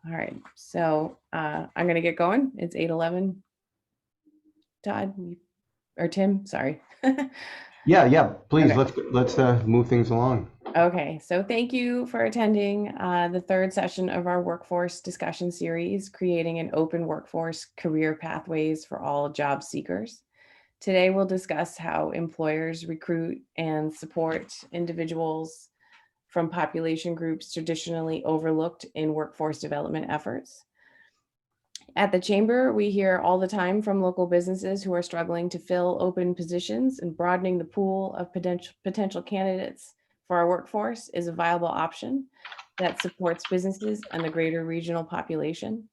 All right, so I'm going to get going. It's 8:11. Todd or Tim, sorry. Yeah, please, Okay. let's move things along. Okay, so thank you for attending the third session of our workforce discussion series, Creating an Open Workforce Career Pathways for All Job Seekers. Today, we'll discuss how employers recruit and support individuals from population groups traditionally overlooked in workforce development efforts. At the Chamber, we hear all the time from local businesses who are struggling to fill open positions, and broadening the pool of potential candidates for our workforce is a viable option that supports businesses and the greater regional population.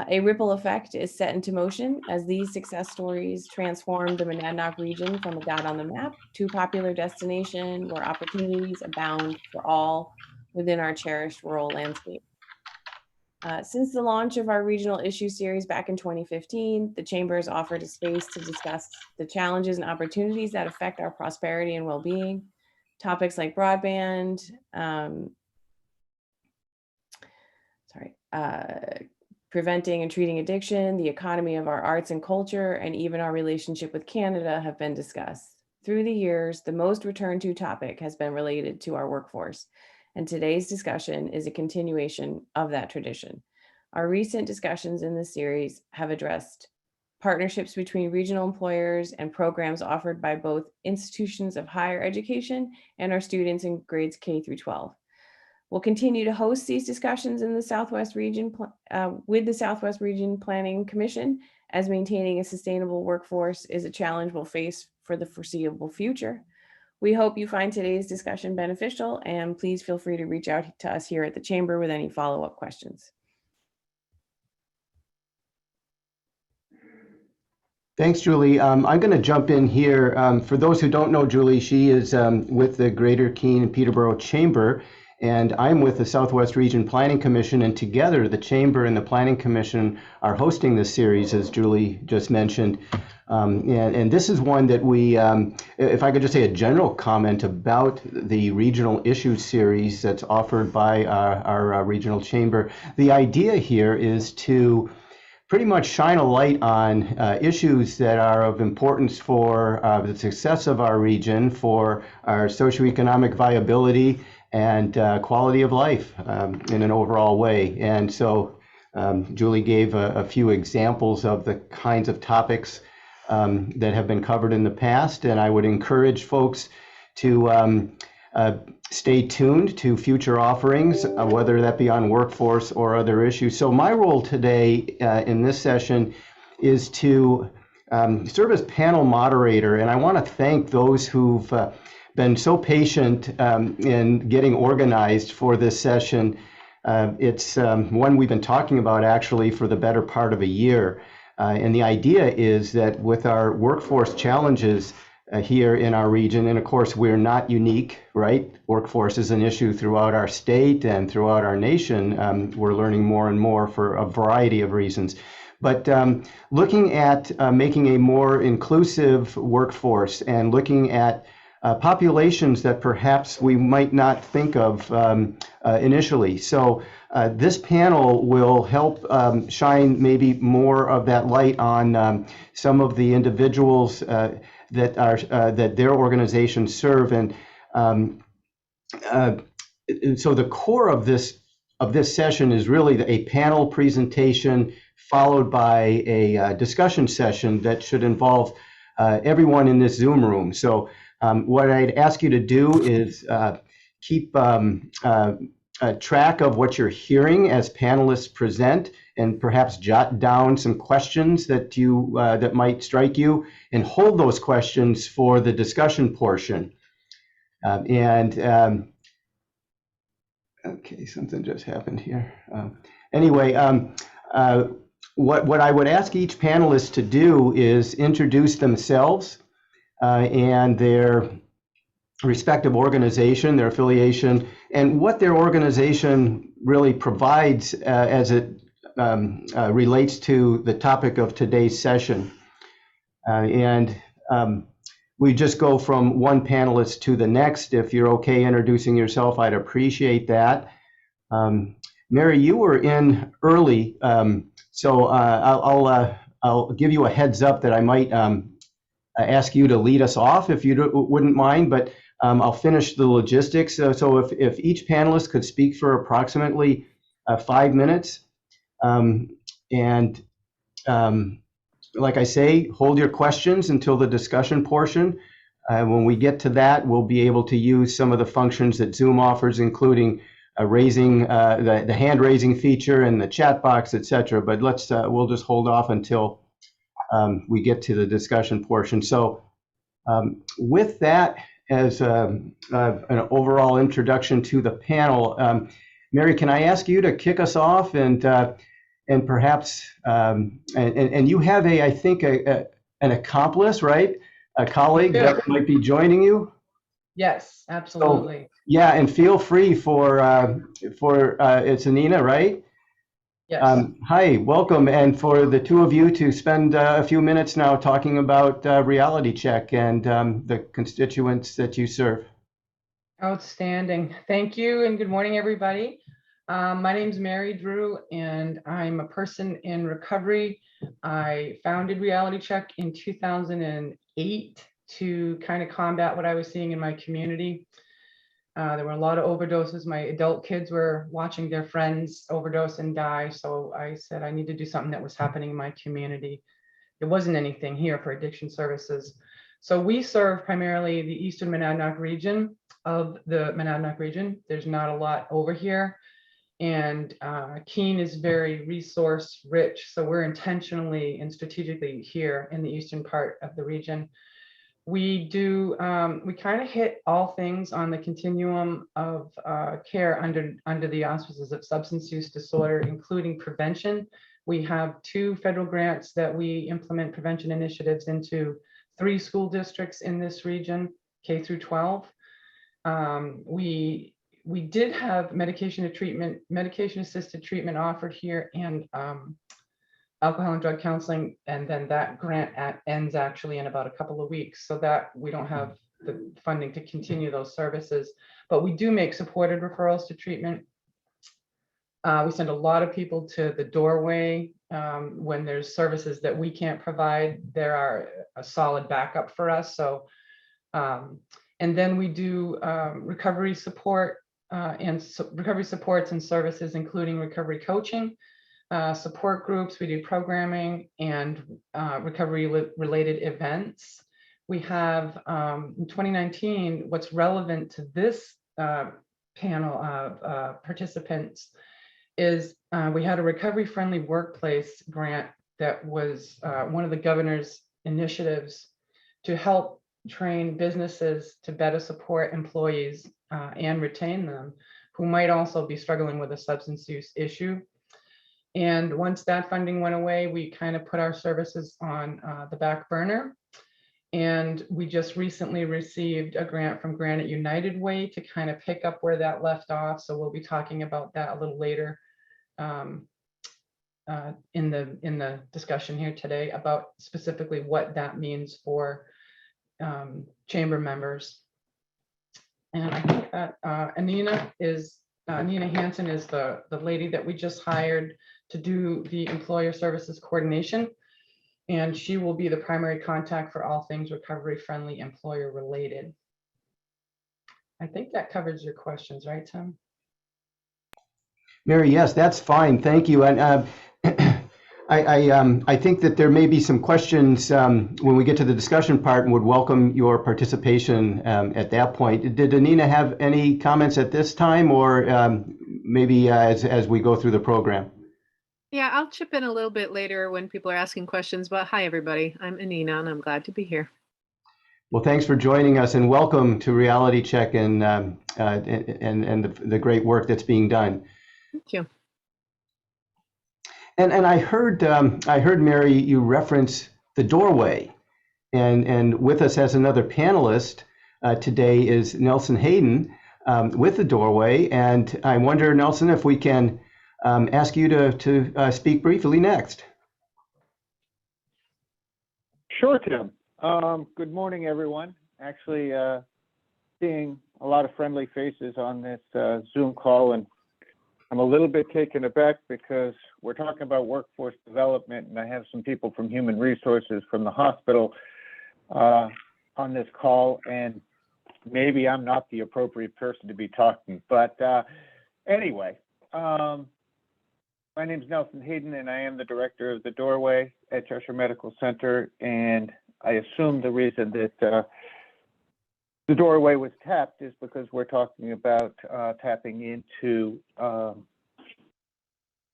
A ripple effect is set into motion as these success stories transform the Monadnock region from a dot on the map to a popular destination where opportunities abound for all within our cherished rural landscape. Since the launch of our regional issue series back in 2015, the Chamber has offered a space to discuss the challenges and opportunities that affect our prosperity and well-being. Topics like broadband, preventing and treating addiction, the economy of our arts and culture, and even our relationship with Canada have been discussed. Through the years, the most returned to topic has been related to our workforce, and today's discussion is a continuation of that tradition. Our recent discussions in this series have addressed partnerships between regional employers and programs offered by both institutions of higher education and our students in grades K through 12. We'll continue to host these discussions in the Southwest Region with the Southwest Region Planning Commission, as maintaining a sustainable workforce is a challenge we'll face for the foreseeable future. We hope you find today's discussion beneficial, and please feel free to reach out to us here at the Chamber with any follow-up questions. Thanks, Julie. I'm going to jump in here. For those who don't know Julie, she is with the Greater Keene and Peterborough Chamber, and I'm with the Southwest Region Planning Commission, and together the Chamber and the Planning Commission are hosting this series, as Julie just mentioned. And this is one that we, if I could just say a general comment about the regional issues series that's offered by our regional chamber. The idea here is to pretty much shine a light on issues that are of importance for the success of our region, for our socioeconomic viability and quality of life in an overall way. And so Julie gave a few examples of the kinds of topics that have been covered in the past, and I would encourage folks to stay tuned to future offerings, whether that be on workforce or other issues. So my role today in this session is to serve as panel moderator, and I want to thank those who've been so patient in getting organized for this session. It's one we've been talking about actually for the better part of a year. And the idea is that with our workforce challenges here in our region, and of course we're not unique, right? Workforce is an issue throughout our state and throughout our nation. We're learning more and more for a variety of reasons. But looking at making a more inclusive workforce and looking at populations that perhaps we might not think of initially. So this panel will help shine maybe more of that light on some of the individuals that are that their organizations serve, and so the core of this session is really a panel presentation followed by a discussion session that should involve everyone in this Zoom room. So what I'd ask you to do is keep track of what you're hearing as panelists present, and perhaps jot down some questions that you that might strike you, and hold those questions for the discussion portion. Okay, something just happened here. Anyway, what I would ask each panelist to do is introduce themselves and their respective organization, their affiliation, and what their organization really provides as it relates to the topic of today's session. We just go from one panelist to the next. If you're okay introducing yourself, I'd appreciate that. Mary, you were in early, so I'll give you a heads up that I might ask you to lead us off if you wouldn't mind, but I'll finish the logistics. So if each panelist could speak for approximately 5 minutes, and like I say, hold your questions until the discussion portion. When we get to that, we'll be able to use some of the functions that Zoom offers, including raising the hand raising feature and the chat box, etc. But we'll just hold off until we get to the discussion portion. So with that as an overall introduction to the panel, Mary, can I ask you to kick us off and perhaps and you have I think an accomplice, right? A colleague that might be joining you. Yes, absolutely. So, yeah, and feel free for it's Anina, right? Yes. Hi, welcome, and for the two of you to spend a few minutes now talking about Reality Check and the constituents that you serve. Outstanding. Thank you, and good morning, everybody. My name is Mary Drew, and I'm a person in recovery. I founded Reality Check in 2008 to kind of combat what I was seeing in my community. There were a lot of overdoses. My adult kids were watching their friends overdose and die. So I said, I need to do something that was happening in my community. There wasn't anything here for addiction services. So we serve primarily the Eastern Monadnock region of the Monadnock region. There's not a lot over here. And Keene is very resource rich. So we're intentionally and strategically here in the eastern part of the region. We do, we kind of hit all things on the continuum of care under the auspices of substance use disorder, including prevention. We have 2 federal grants that we implement prevention initiatives into 3 school districts in this region, K through 12. We did have medication assisted treatment offered here, and alcohol and drug counseling, and then that grant ends actually in about a couple of weeks, so that we don't have the funding to continue those services. But we do make supported referrals to treatment. We send a lot of people to the doorway when there's services that we can't provide. There are a solid backup for us. So, and then we do recovery support recovery supports and services, including recovery coaching, support groups. We do programming and recovery related events. We have in 2019, what's relevant to this panel of participants is we had a recovery friendly workplace grant that was one of the governor's initiatives to help train businesses to better support employees and retain them who might also be struggling with a substance use issue. And once that funding went away, we kind of put our services on the back burner. And we just recently received a grant from Granite United Way to kind of pick up where that left off. So we'll be talking about that a little later in the discussion here today about specifically what that means for chamber members. And I think that Anina Hansen is the lady that we just hired to do the employer services coordination. And she will be the primary contact for all things recovery friendly employer related. I think that covers your questions, right, Tim? Mary, yes, that's fine. Thank you. And I think that there may be some questions when we get to the discussion part, and would welcome your participation at that point. Did Anina have any comments at this time, or maybe as we go through the program? Yeah, I'll chip in a little bit later when people are asking questions, but hi, everybody. I'm Anina, and I'm glad to be here. Well, thanks for joining us, and welcome to Reality Check and the great work that's being done. Thank you. And I heard Mary, you reference the doorway, and with us as another panelist today is Nelson Hayden with the doorway, and I wonder, Nelson, if we can ask you to speak briefly next. Sure, Tim. Good morning, everyone. Actually, seeing a lot of friendly faces on this Zoom call, and I'm a little bit taken aback because we're talking about workforce development, and I have some people from Human Resources from the hospital on this call, and maybe I'm not the appropriate person to be talking. But anyway, my name is Nelson Hayden, and I am the director of the Doorway at Cheshire Medical Center. And I assume the reason that the Doorway was tapped is because we're talking about tapping into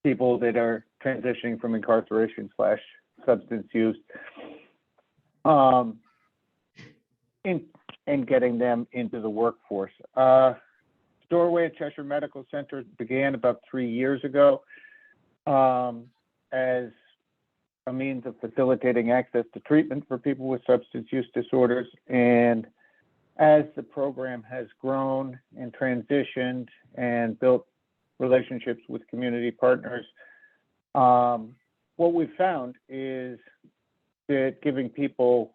people that are transitioning from incarceration / substance use and getting them into the workforce. Doorway at Cheshire Medical Center began about 3 years ago as a means of facilitating access to treatment for people with substance use disorders. And as the program has grown and transitioned and built relationships with community partners, what we've found is that giving people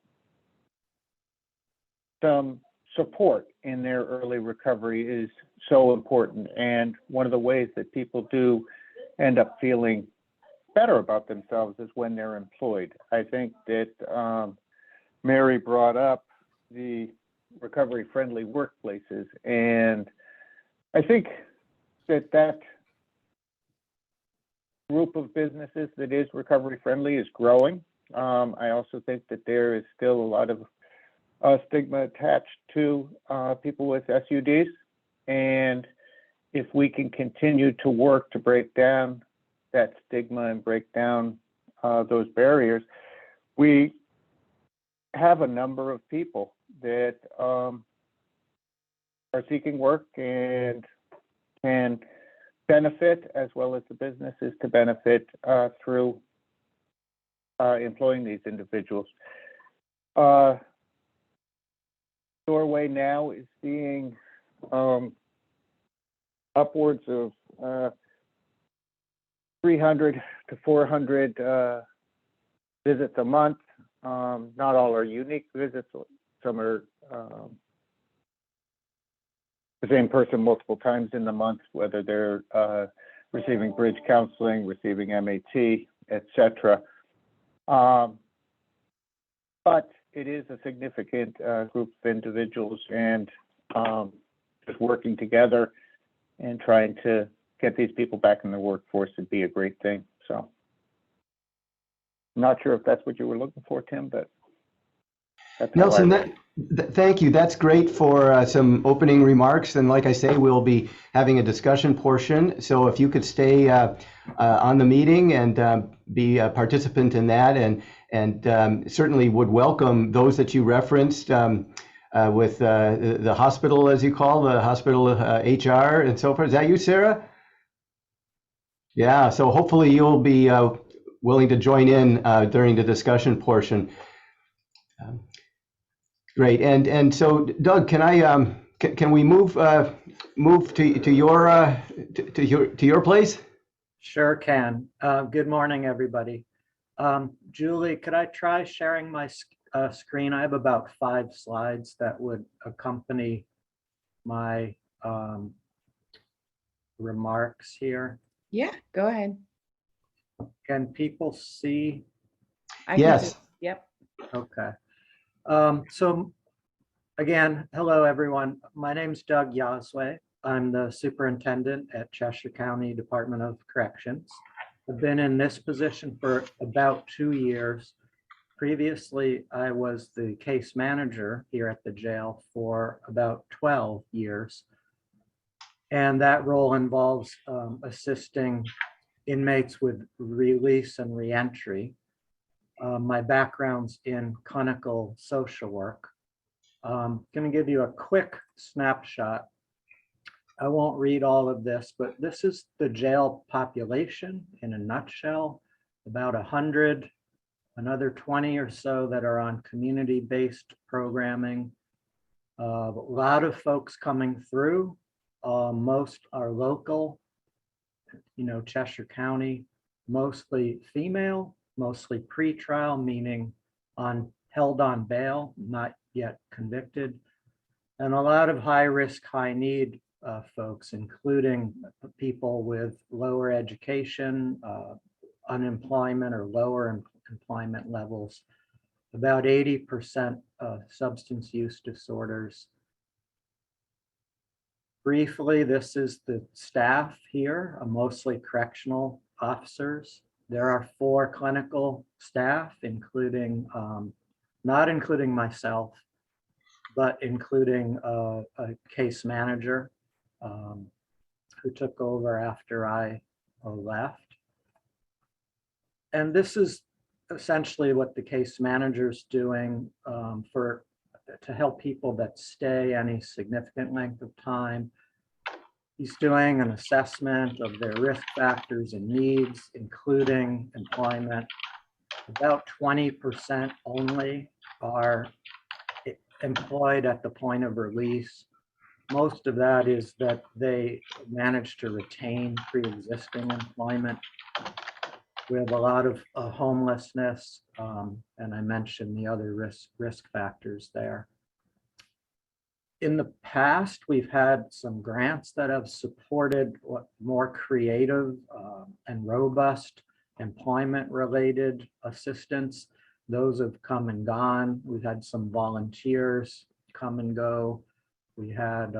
some support in their early recovery is so important. And one of the ways that people do end up feeling better about themselves is when they're employed. I think that Mary brought up the recovery-friendly workplaces, and I think that group of businesses that is recovery-friendly is growing. I also think that there is still a lot of stigma attached to people with SUDs, and if we can continue to work to break down that stigma and break down those barriers, we have a number of people that are seeking work and can benefit, as well as the businesses to benefit through employing these individuals. Doorway now is seeing upwards of 300 to 400 visits a month. Not all are unique visits. Some are the same person multiple times in the month, whether they're receiving bridge counseling, receiving MAT, etc. But it is a significant group of individuals, and just working together and trying to get these people back in the workforce would be a great thing. So I'm not sure if that's what you were looking for, Tim, but that's Nelson, thank you. That's great for some opening remarks. And like I say, we'll be having a discussion portion. So if you could stay on the meeting and be a participant in that, and certainly would welcome those that you referenced with the hospital, as you call the hospital HR and so forth. Is that you, Sarah? Yeah, so hopefully you'll be willing to join in during the discussion portion. Great, and so Doug, can I can we move to your place? Sure can. Good morning, everybody. Julie, could I try sharing my screen? I have about 5 slides that would accompany my remarks here. Yeah, go ahead. Can people see? Yes. Yep. Okay. So again, hello, everyone. My name's Doug Yazway. I'm the superintendent at Cheshire County Department of Corrections. I've been in this position for about 2 years. Previously, I was the case manager here at the jail for about 12 years. And that role involves assisting inmates with release and reentry. My background's in clinical social work. I'm going to give you a quick snapshot. I won't read all of this, but this is the jail population in a nutshell. About 100, another 20 or so that are on community-based programming. A lot of folks coming through. Most are local, Cheshire County, mostly female, mostly pre-trial, meaning held on bail, not yet convicted, and a lot of high risk, high need folks, including people with lower education, unemployment or lower employment levels, about 80% substance use disorders. Briefly, this is the staff here, mostly correctional officers. There are 4 clinical staff, including, not including myself, but including a case manager who took over after I left. And this is essentially what the case manager's doing to help people that stay any significant length of time. He's doing an assessment of their risk factors and needs, including employment. About 20% only are employed at the point of release. Most of that is that they manage to retain pre-existing employment. We have a lot of homelessness, and I mentioned the other risk factors there. In the past, we've had some grants that have supported more creative and robust employment-related assistance. Those have come and gone. We've had some volunteers come and go. We had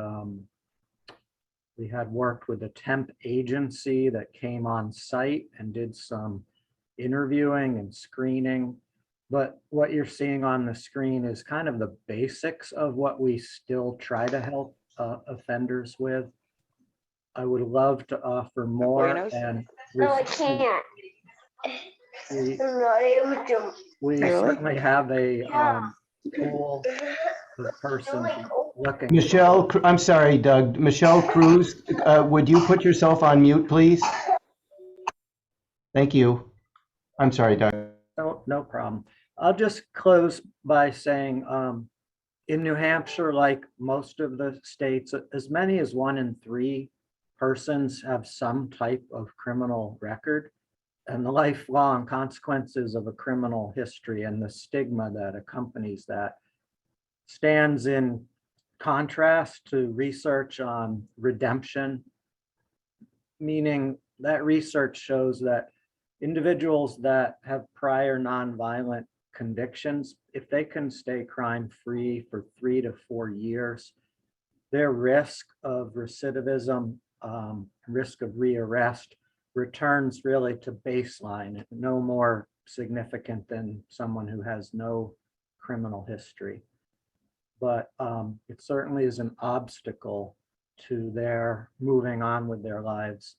worked with a temp agency that came on site and did some interviewing and screening. But what you're seeing on the screen is kind of the basics of what we still try to help offenders with. I would love to offer more. And No, I can't. I'm not able to. We certainly have a pool of persons looking. Michelle, I'm sorry, Doug. Michelle Cruz, would you put yourself on mute, please? Thank you. I'm sorry, Doug. No problem. I'll just close by saying in New Hampshire, like most of the states, as many as 1 in 3 persons have some type of criminal record, and the lifelong consequences of a criminal history and the stigma that accompanies that stands in contrast to research on redemption, meaning that research shows that individuals that have prior nonviolent convictions, if they can stay crime-free for 3 to 4 years, their risk of recidivism, risk of rearrest returns really to baseline, no more significant than someone who has no criminal history. But it certainly is an obstacle to their moving on with their lives.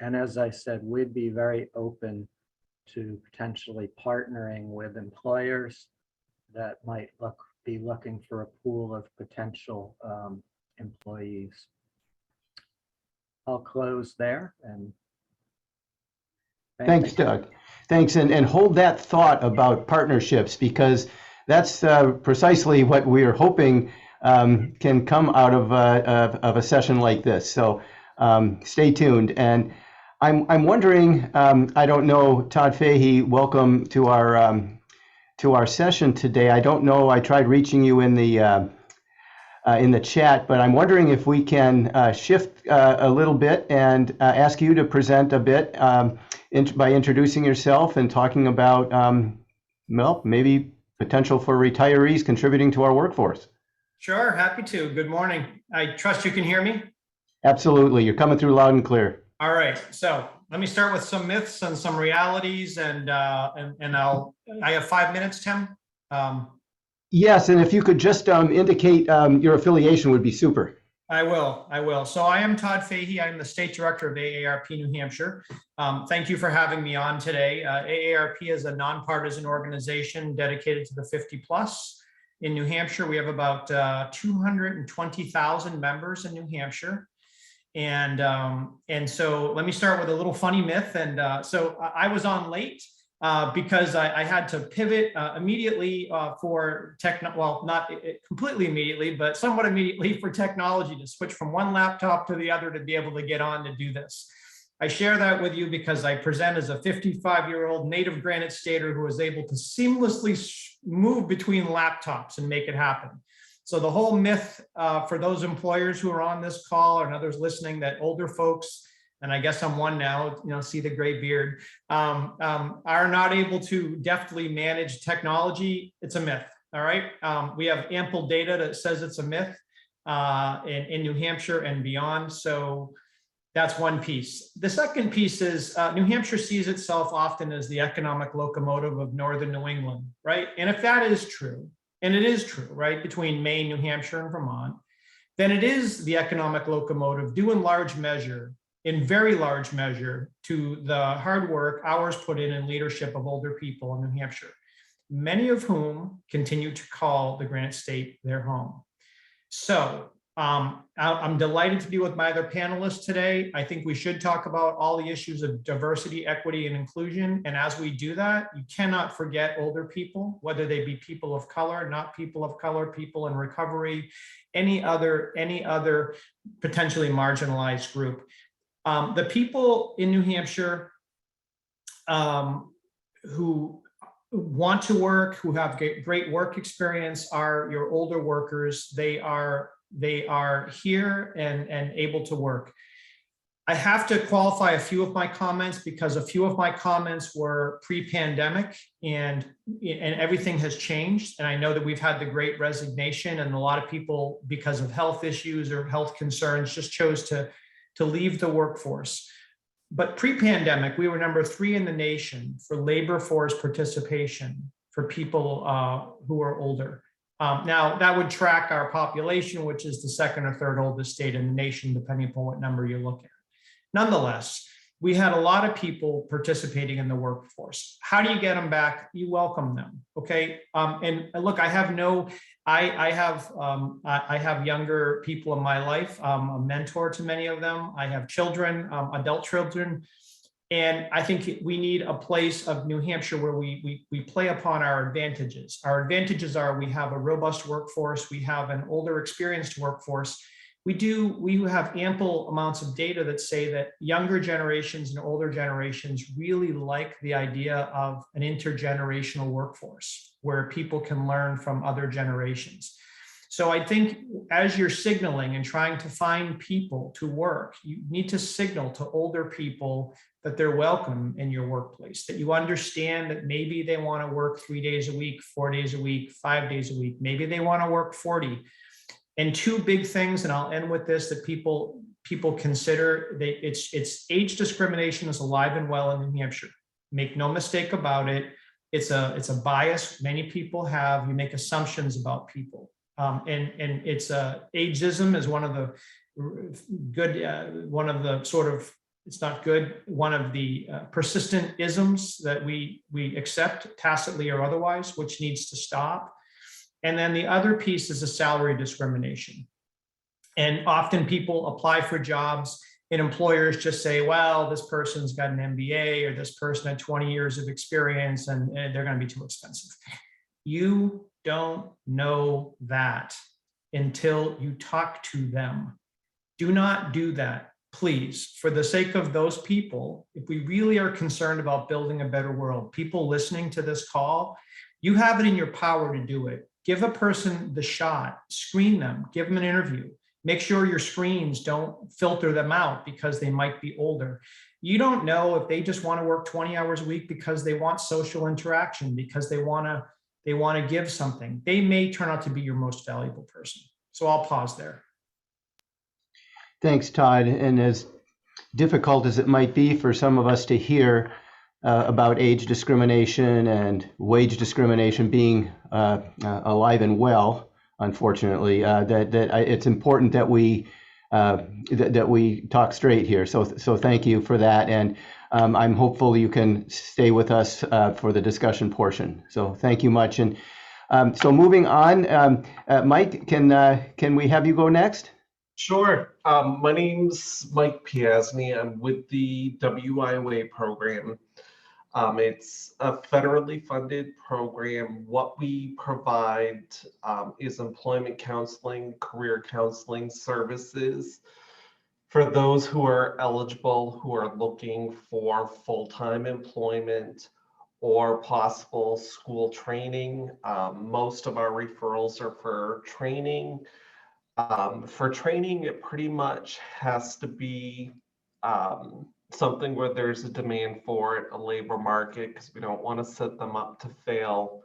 And as I said, we'd be very open to potentially partnering with employers that might be looking for a pool of potential employees. I'll close there and thanks, Doug. Thanks, and hold that thought about partnerships, because that's precisely what we're hoping can come out of a session like this. So stay tuned. And I'm wondering, I don't know, Todd Fahey, welcome to our session today. I don't know, I tried reaching you in the chat, but I'm wondering if we can shift a little bit and ask you to present a bit by introducing yourself and talking about, well, maybe potential for retirees contributing to our workforce. Sure, happy to. Good morning. I trust you can hear me. Absolutely, you're coming through loud and clear. All right, so let me start with some myths and some realities, and I have 5 minutes, Tim. Yes, and if you could just indicate your affiliation would be super. I will. So I am Todd Fahey. I'm the State Director of AARP New Hampshire. Thank you for having me on today. AARP is a nonpartisan organization dedicated to the 50 plus. In New Hampshire, we have about 220,000 members in New Hampshire. And so let me start with a little funny myth. And so I was on late because I had to pivot immediately for well, not completely immediately, but somewhat immediately for technology to switch from one laptop to the other to be able to get on to do this. I share that with you because I present as a 55-year-old native Granite Stater who was able to seamlessly move between laptops and make it happen. So the whole myth for those employers who are on this call and others listening that older folks, and I guess I'm one now, see the gray beard, are not able to deftly manage technology, it's a myth, all right? We have ample data that says it's a myth in New Hampshire and beyond, so that's one piece. The second piece is New Hampshire sees itself often as the economic locomotive of Northern New England, right? And if that is true, and it is true, right, between Maine, New Hampshire, and Vermont, then it is the economic locomotive due in very large measure to the hard work, hours put in leadership of older people in New Hampshire, many of whom continue to call the Granite State their home. So I'm delighted to be with my other panelists today. I think we should talk about all the issues of diversity, equity, and inclusion. And as we do that, you cannot forget older people, whether they be people of color, not people of color, people in recovery, any other potentially marginalized group. The people in New Hampshire who want to work, who have great work experience are your older workers. They are here and able to work. I have to qualify a few of my comments because a few of my comments were pre-pandemic and everything has changed. And I know that we've had the great resignation and a lot of people, because of health issues or health concerns, just chose to leave the workforce. But pre-pandemic, we were number 3 in the nation for labor force participation for people who are older. Now, that would track our population, which is the 2nd or 3rd oldest state in the nation, depending upon what number you look at. Nonetheless, we had a lot of people participating in the workforce. How do you get them back? You welcome them, okay? And look, I have younger people in my life. I'm a mentor to many of them. I have children, adult children. And I think we need a place of New Hampshire where we play upon our advantages. Our advantages are we have a robust workforce, we have an older experienced workforce. We have ample amounts of data that say that younger generations and older generations really like the idea of an intergenerational workforce where people can learn from other generations. So I think as you're signaling and trying to find people to work, you need to signal to older people that they're welcome in your workplace, that you understand that maybe they want to work 3 days a week, 4 days a week, 5 days a week, maybe they want to work 40. And 2 big things, and I'll end with this, that people consider, it's age discrimination is alive and well in New Hampshire. Make no mistake about it. It's a bias many people have. You make assumptions about people. And it's ageism is one of the it's not good, one of the persistent isms that we accept tacitly or otherwise, which needs to stop. And then the other piece is the salary discrimination. And often people apply for jobs and employers just say, well, this person's got an MBA or this person had 20 years of experience and they're going to be too expensive. You don't know that until you talk to them. Do not do that, please. For the sake of those people, if we really are concerned about building a better world, people listening to this call, you have it in your power to do it. Give a person the shot, screen them, give them an interview. Make sure your screens don't filter them out because they might be older. You don't know if they just want to work 20 hours a week because they want social interaction, because they want to give something. They may turn out to be your most valuable person. So I'll pause there. Thanks, Todd. And as difficult as it might be for some of us to hear about age discrimination and wage discrimination being alive and well, unfortunately, it's important that we talk straight here. So thank you for that, and I'm hopeful you can stay with us for the discussion portion. So thank you much. And so moving on, Mike, can we have you go next? Sure. My name's Mike Piasmi. I'm with the WIOA program. It's a federally funded program. What we provide is employment counseling, career counseling services for those who are eligible, who are looking for full-time employment, or possible school training. Most of our referrals are for training. For training, it pretty much has to be something where there's a demand for it, a labor market, because we don't want to set them up to fail.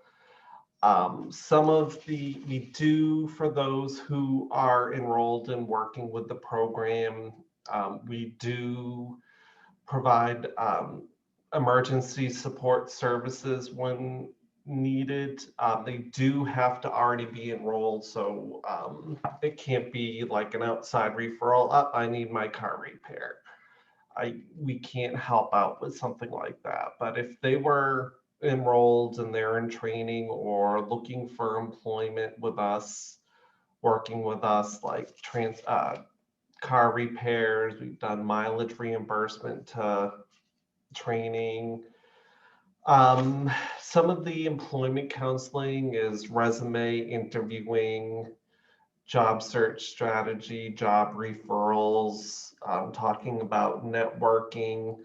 We do, for those who are enrolled in working with the program, we do provide emergency support services when needed. They do have to already be enrolled, so it can't be like an outside referral. I need my car repaired. We can't help out with something like that. But if they were enrolled and they're in training or looking for employment with us, working with us, like car repairs, we've done mileage reimbursement to training. Some of the employment counseling is resume interviewing, job search strategy, job referrals, talking about networking.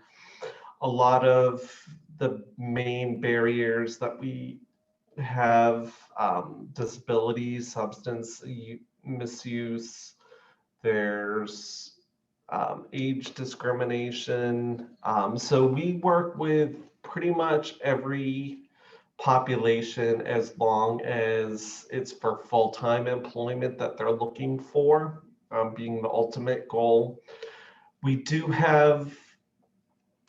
A lot of the main barriers that we have, disabilities, substance misuse, there's age discrimination. So we work with pretty much every population as long as it's for full-time employment that they're looking for, being the ultimate goal. We do have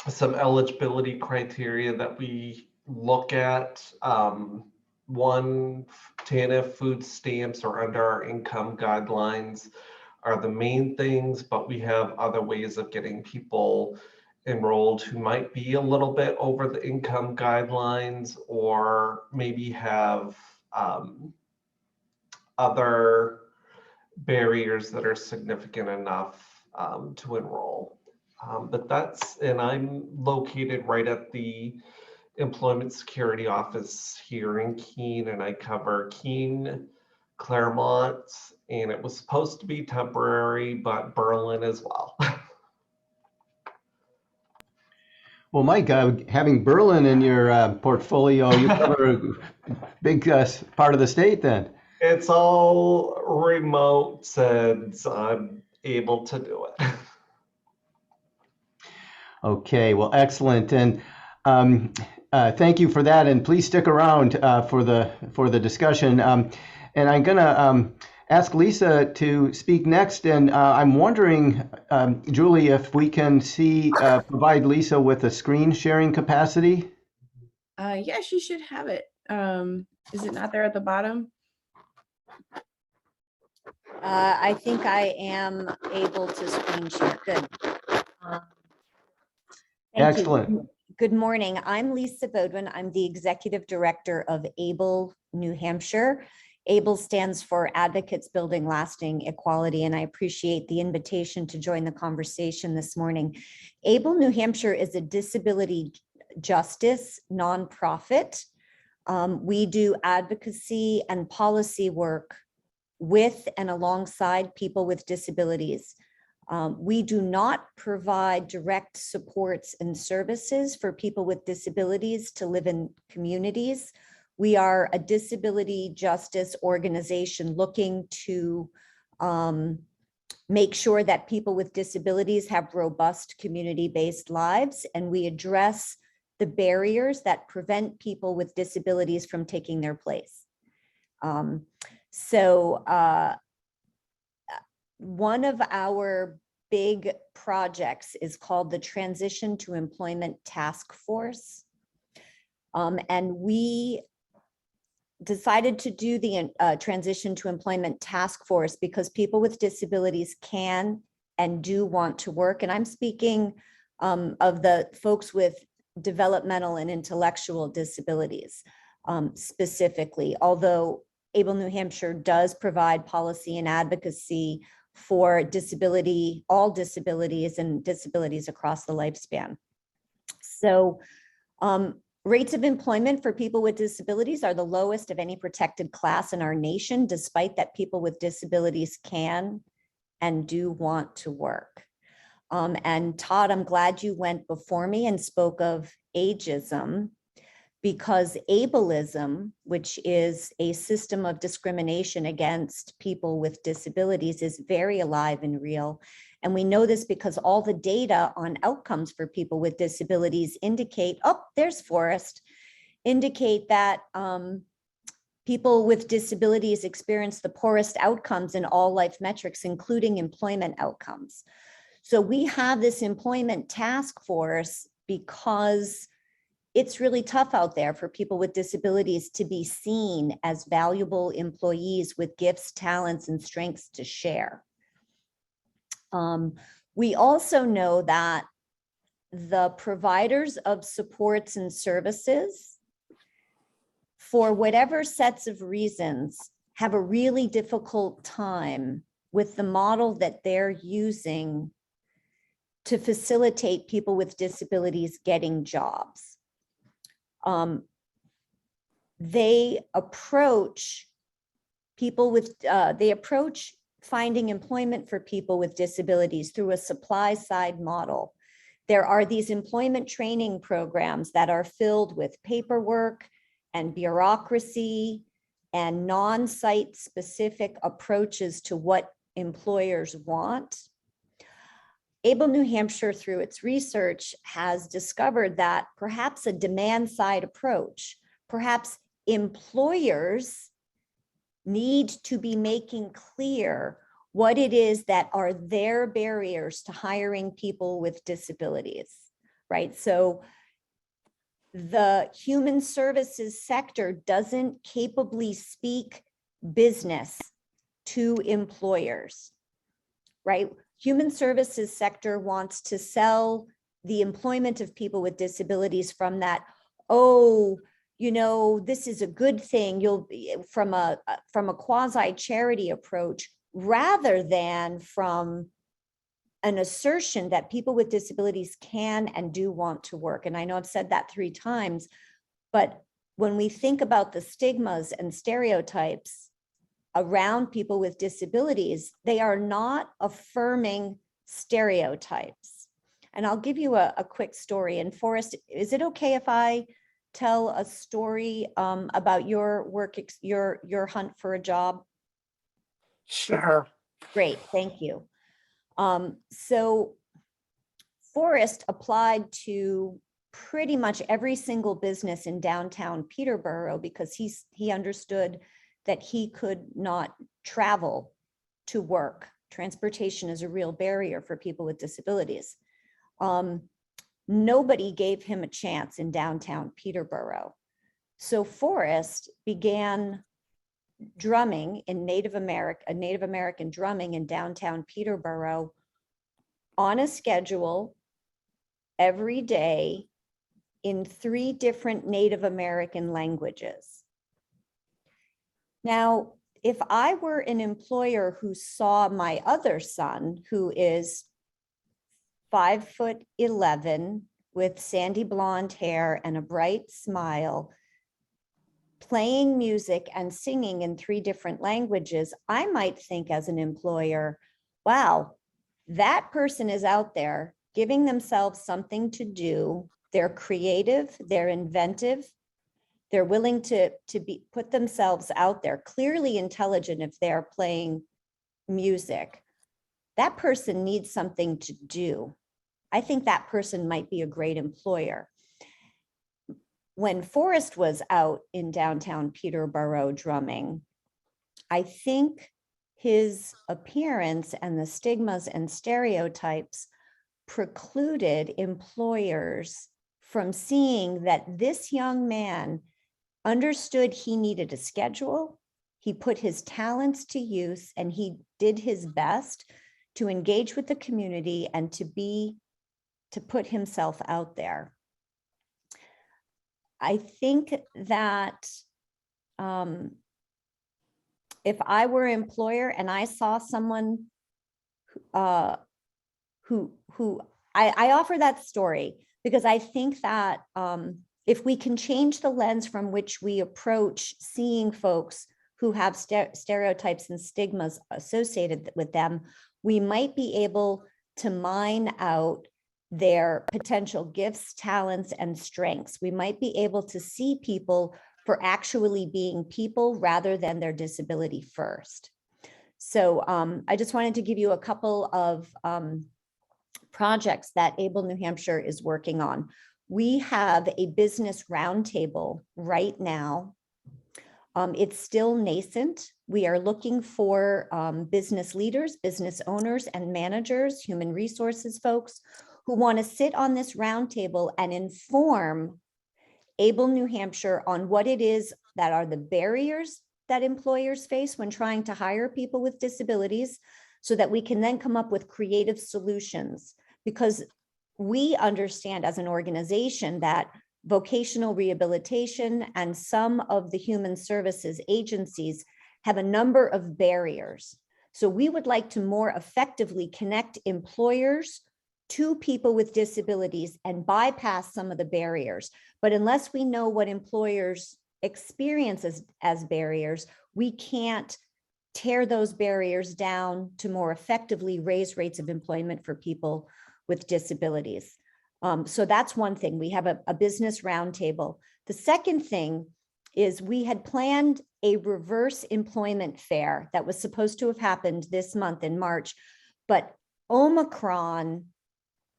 some eligibility criteria that we look at. One, TANF food stamps or under our income guidelines are the main things, but we have other ways of getting people enrolled who might be a little bit over the income guidelines or maybe have other barriers that are significant enough to enroll. And I'm located right at the Employment Security Office here in Keene, and I cover Keene, Claremont, and it was supposed to be temporary, but Berlin as well. Well, Mike, having Berlin in your portfolio, you cover a big part of the state then. It's all remote, and I'm able to do it. Okay, well, excellent. And thank you for that. And please stick around for the discussion. And I'm going to ask Lisa to speak next. And I'm wondering, Julie, if we can provide Lisa with a screen sharing capacity. Yes, you should have it. Is it not there at the bottom? I think I am able to screen share. Good. Thank Excellent. you. Good morning. I'm Lisa Bodewin. I'm the Executive Director of ABLE New Hampshire. ABLE stands for Advocates Building Lasting Equality, and I appreciate the invitation to join the conversation this morning. ABLE New Hampshire is a disability justice nonprofit. We do advocacy and policy work with and alongside people with disabilities. We do not provide direct supports and services for people with disabilities to live in communities. We are a disability justice organization looking to make sure that people with disabilities have robust community-based lives, and we address the barriers that prevent people with disabilities from taking their place. One of our big projects is called the Transition to Employment Task Force. And we decided to do the Transition to Employment Task Force because people with disabilities can and do want to work. And I'm speaking of the folks with developmental and intellectual disabilities specifically, although ABLE New Hampshire does provide policy and advocacy for all disabilities and disabilities across the lifespan. So rates of employment for people with disabilities are the lowest of any protected class in our nation, despite that people with disabilities can and do want to work. And Todd, I'm glad you went before me and spoke of ageism, because ableism, which is a system of discrimination against people with disabilities, is very alive and real. And we know this because all the data on outcomes for people with disabilities indicate, oh, there's Forrest, indicate that people with disabilities experience the poorest outcomes in all life metrics, including employment outcomes. So we have this employment task force because it's really tough out there for people with disabilities to be seen as valuable employees with gifts, talents, and strengths to share. We also know that the providers of supports and services, for whatever sets of reasons, have a really difficult time with the model that they're using to facilitate people with disabilities getting jobs. They approach finding employment for people with disabilities through a supply side model. There are these employment training programs that are filled with paperwork and bureaucracy and non-site specific approaches to what employers want. Able New Hampshire, through its research, has discovered that perhaps a demand side approach, perhaps employers need to be making clear what it is that are their barriers to hiring people with disabilities, right? So the human services sector doesn't capably speak business to employers, right? Human services sector wants to sell the employment of people with disabilities from that, oh, you know, this is a good thing, you'll be from a quasi charity approach, rather than from an assertion that people with disabilities can and do want to work. And I know I've said that 3 times, but when we think about the stigmas and stereotypes around people with disabilities, they are not affirming stereotypes. And I'll give you a quick story. And Forrest, is it okay if I tell a story about your work, your hunt for a job? Sure. Great, thank you. So Forrest applied to pretty much every single business in downtown Peterborough because he understood that he could not travel to work. Transportation is a real barrier for people with disabilities. Nobody gave him a chance in downtown Peterborough. So Forrest began drumming in Native American drumming in downtown Peterborough on a schedule every day in 3 different Native American languages. Now, if I were an employer who saw my other son, who is 5'11" with sandy blonde hair and a bright smile, playing music and singing in 3 different languages, I might think as an employer, wow, that person is out there giving themselves something to do. They're creative, they're inventive, they're willing to put themselves out there, clearly intelligent if they're playing music. That person needs something to do. I think that person might be a great employer. When Forrest was out in downtown Peterborough drumming, I think his appearance and the stigmas and stereotypes precluded employers from seeing that this young man understood he needed a schedule, he put his talents to use, and he did his best to engage with the community and to put himself out there. I think that if I were an employer and I saw someone who I offer that story because I think that if we can change the lens from which we approach seeing folks who have stereotypes and stigmas associated with them, we might be able to mine out their potential gifts, talents, and strengths. We might be able to see people for actually being people rather than their disability first. So I just wanted to give you a couple of projects that Able New Hampshire is working on. We have a business roundtable right now. It's still nascent. We are looking for business leaders, business owners, and managers, human resources folks who want to sit on this roundtable and inform Able New Hampshire on what it is that are the barriers that employers face when trying to hire people with disabilities, so that we can then come up with creative solutions. Because we understand as an organization that vocational rehabilitation and some of the human services agencies have a number of barriers. So we would like to more effectively connect employers to people with disabilities and bypass some of the barriers. But unless we know what employers experience as barriers, we can't tear those barriers down to more effectively raise rates of employment for people with disabilities. So that's one thing. We have a business roundtable. The second thing is we had planned a reverse employment fair that was supposed to have happened this month in March, but Omicron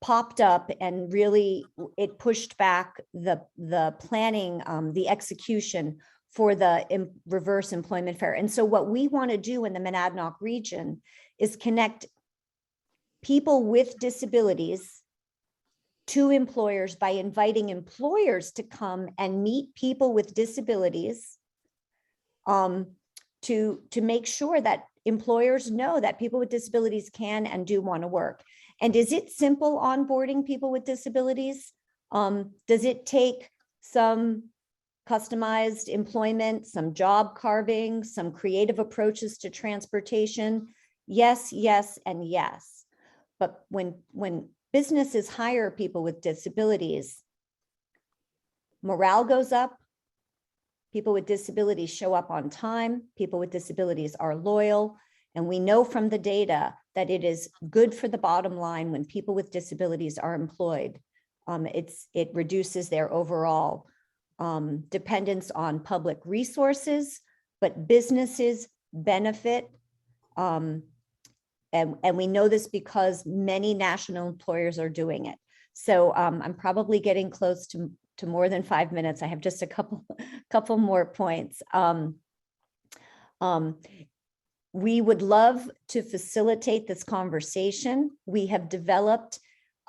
popped up and really it pushed back the planning, the execution for the reverse employment fair. And so what we want to do in the Monadnock region is connect people with disabilities to employers by inviting employers to come and meet people with disabilities to make sure that employers know that people with disabilities can and do want to work. And is it simple onboarding people with disabilities? Does it take some customized employment, some job carving, some creative approaches to transportation? Yes, yes, and yes. But when businesses hire people with disabilities, morale goes up, people with disabilities show up on time, people with disabilities are loyal, and we know from the data that it is good for the bottom line when people with disabilities are employed. It reduces their overall dependence on public resources, but businesses benefit. And we know this because many national employers are doing it. So I'm probably getting close to more than 5 minutes. I have just a couple more points. We would love to facilitate this conversation. We have developed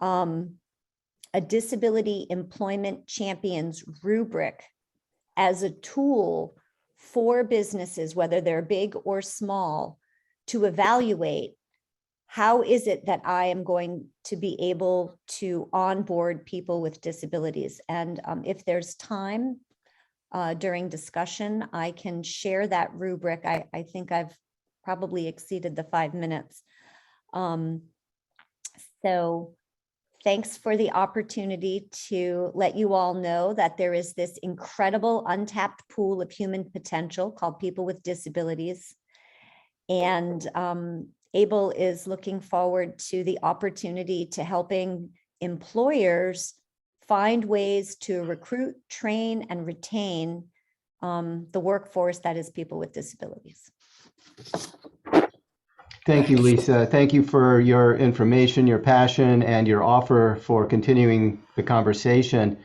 a disability employment champions rubric as a tool for businesses, whether they're big or small, to evaluate how is it that I am going to be able to onboard people with disabilities. And if there's time during discussion, I can share that rubric. I think I've probably exceeded the 5 minutes. So thanks for the opportunity to let you all know that there is this incredible untapped pool of human potential called people with disabilities. And Able is looking forward to the opportunity to helping employers find ways to recruit, train, and retain the workforce that is people with disabilities. Thank you, Lisa. Thank you for your information, your passion, and your offer for continuing the conversation.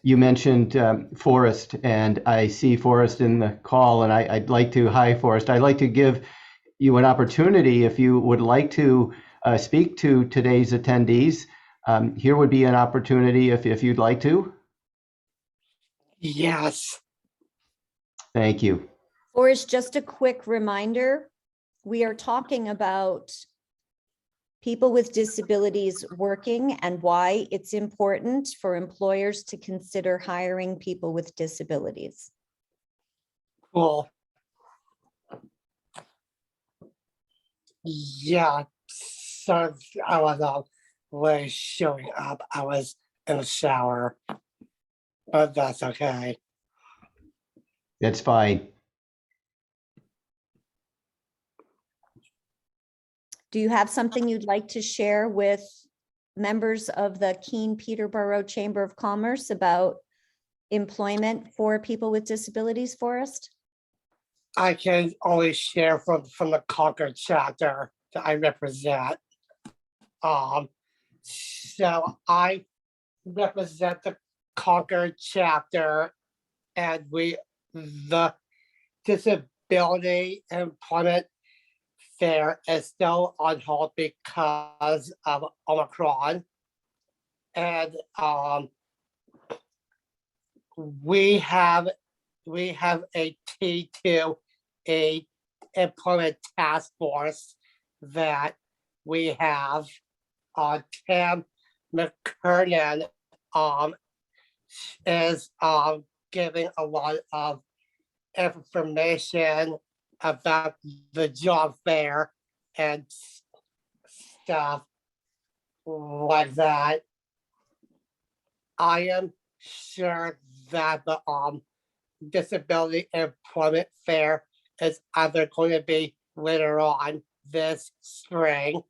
You mentioned Forrest, and I see Forrest in the call, and I'd like to, hi, Forrest. I'd like to give you an opportunity if you would like to speak to today's attendees. Here would be an opportunity if you'd like to. Yes. Thank you. Forrest, just a quick reminder, we are talking about people with disabilities working and why it's important for employers to consider hiring people with disabilities. Cool. Yeah, so I was showing up. I was in the shower, but that's okay. That's fine. Do you have something you'd like to share with members of the Keene Peterborough Chamber of Commerce about employment for people with disabilities, Forrest? I can only share from the Concord chapter that I represent. So I represent the Concord chapter, and the disability employment fair is still on hold because of Omicron. And we have a T2, a employment task force that we have. Tim McKernan is giving a lot of information about the job fair and stuff like that. I am sure that the disability employment fair is either going to be later on this spring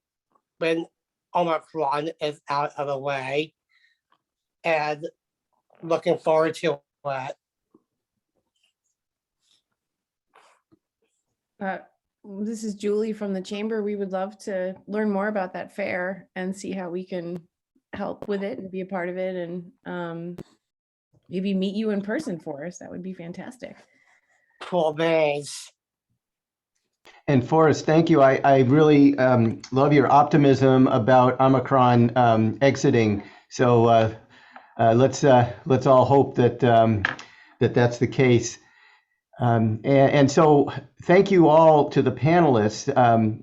when Omicron is out of the way, and looking forward to it. This is Julie from the chamber. We would love to learn more about that fair and see how we can help with it and be a part of it, and maybe meet you in person for us. That would be fantastic. Cool, thanks. And Forrest, thank you. I really love your optimism about Omicron exiting. So let's all hope that that's the case. And so thank you all to the panelists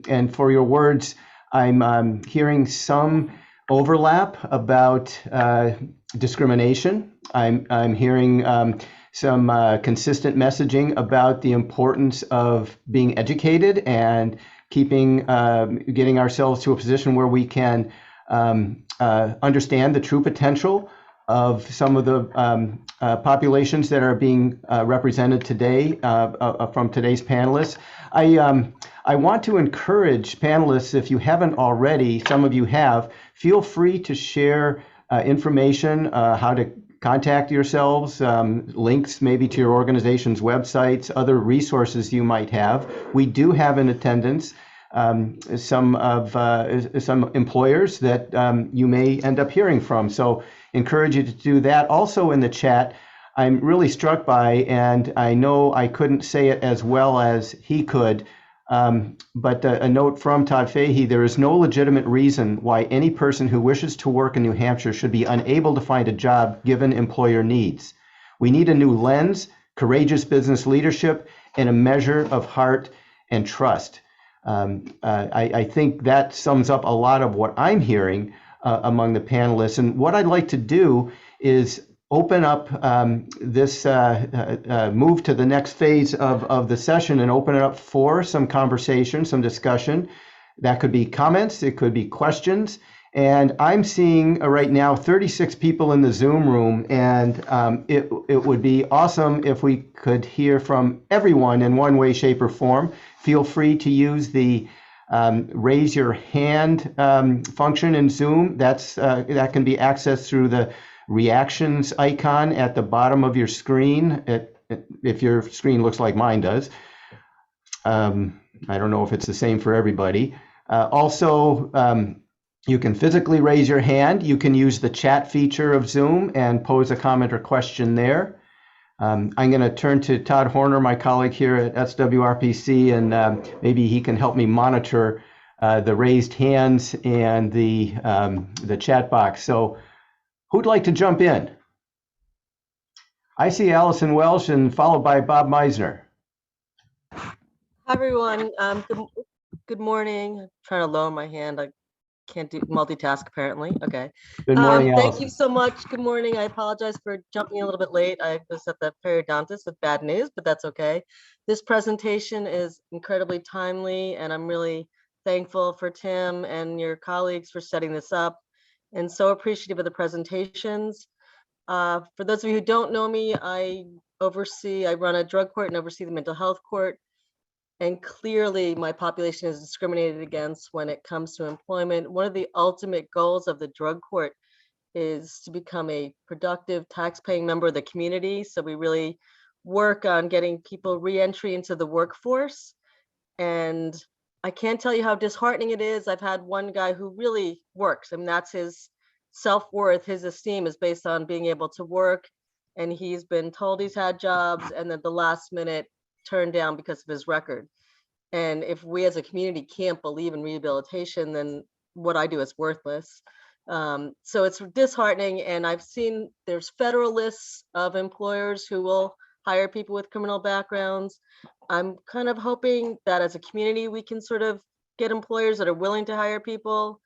and for your words. I'm hearing some overlap about discrimination. I'm hearing some consistent messaging about the importance of being educated and getting ourselves to a position where we can understand the true potential of some of the populations that are being represented today from today's panelists. I want to encourage panelists, if you haven't already, some of you have, feel free to share information, how to contact yourselves, links maybe to your organization's websites, other resources you might have. We do have in attendance some employers that you may end up hearing from. So encourage you to do that. Also in the chat, I'm really struck by, and I know I couldn't say it as well as he could, but a note from Todd Fahey: there is no legitimate reason why any person who wishes to work in New Hampshire should be unable to find a job given employer needs. We need a new lens, courageous business leadership, and a measure of heart and trust. I think that sums up a lot of what I'm hearing among the panelists. And what I'd like to do is open up this move to the next phase of the session and open it up for some conversation, some discussion. That could be comments, it could be questions. And I'm seeing right now 36 people in the Zoom room, and it would be awesome if we could hear from everyone in one way, shape, or form. Feel free to use the raise your hand function in Zoom. That can be accessed through the reactions icon at the bottom of your screen, if your screen looks like mine does. I don't know if it's the same for everybody. Also, you can physically raise your hand. You can use the chat feature of Zoom and pose a comment or question there. I'm going to turn to Todd Horner, my colleague here at SWRPC, and maybe he can help me monitor the raised hands and the chat box. So who'd like to jump in? I see Allison Welsh, and followed by Bob Meisner. Hi, everyone. Good morning. I'm trying to lower my hand. I can't do multitask, apparently. Okay. Good morning, Thank Allison. you so much. Good morning. I apologize for jumping a little bit late. I was at the periodontist with bad news, but that's okay. This presentation is incredibly timely, and I'm really thankful for Tim and your colleagues for setting this up, and so appreciative of the presentations. For those of you who don't know me, I run a drug court and oversee the mental health court. And clearly my population is discriminated against when it comes to employment. One of the ultimate goals of the drug court is to become a productive tax-paying member of the community. So we really work on getting people re-entry into the workforce. And I can't tell you how disheartening it is. I've had one guy who really works, and that's his self-worth, his esteem is based on being able to work. And he's been told he's had jobs and then the last minute turned down because of his record. And if we as a community can't believe in rehabilitation, then what I do is worthless. So it's disheartening. And I've seen there's federal lists of employers who will hire people with criminal backgrounds. I'm kind of hoping that as a community, we can sort of get employers that are willing to hire people.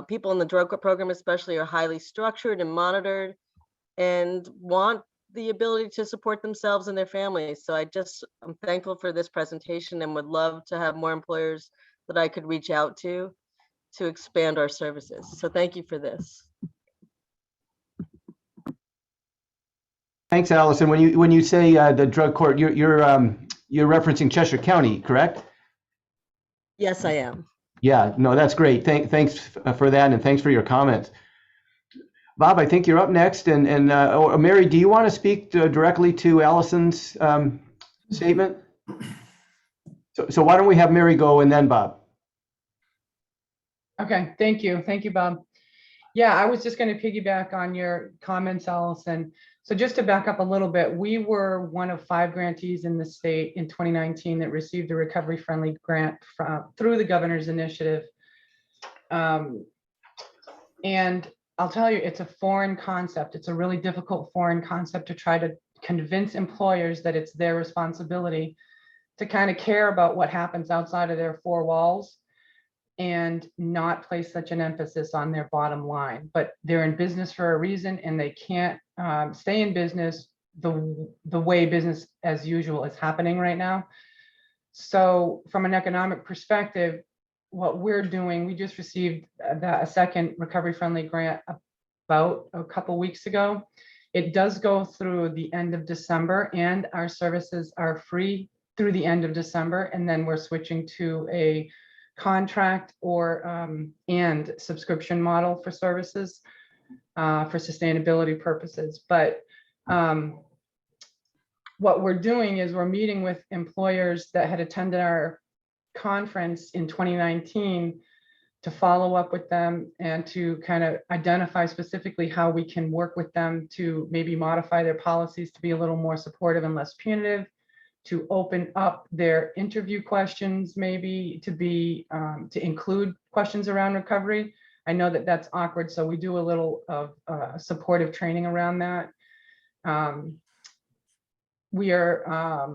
People in the drug court program especially are highly structured and monitored and want the ability to support themselves and their families. So I'm thankful for this presentation and would love to have more employers that I could reach out to expand our services. So thank you for this. Thanks, Allison. When you say the drug court, you're referencing Cheshire County, correct? Yes, I am. Yeah, no, that's great. Thanks for that, and thanks for your comments. Bob, I think you're up next, and Mary, do you want to speak directly to Allison's statement? So why don't we have Mary go and then Bob? Okay, thank you, Bob. Yeah, I was just going to piggyback on your comments, Allison. So just to back up a little bit, we were one of 5 grantees in the state in 2019 that received a recovery friendly grant through the governor's initiative. And I'll tell you, it's a foreign concept. It's a really difficult foreign concept to try to convince employers that it's their responsibility to kind of care about what happens outside of their 4 walls and not place such an emphasis on their bottom line. But they're in business for a reason, and they can't stay in business the way business as usual is happening right now. So from an economic perspective, what we're doing, we just received a second recovery friendly grant about a couple weeks ago. It does go through the end of December, and our services are free through the end of December. And then we're switching to a contract or and subscription model for services for sustainability purposes. But what we're doing is we're meeting with employers that had attended our conference in 2019 to follow up with them and to kind of identify specifically how we can work with them to maybe modify their policies to be a little more supportive and less punitive, to open up their interview questions, maybe to be to include questions around recovery. I know that that's awkward, so we do a little of supportive training around that. We are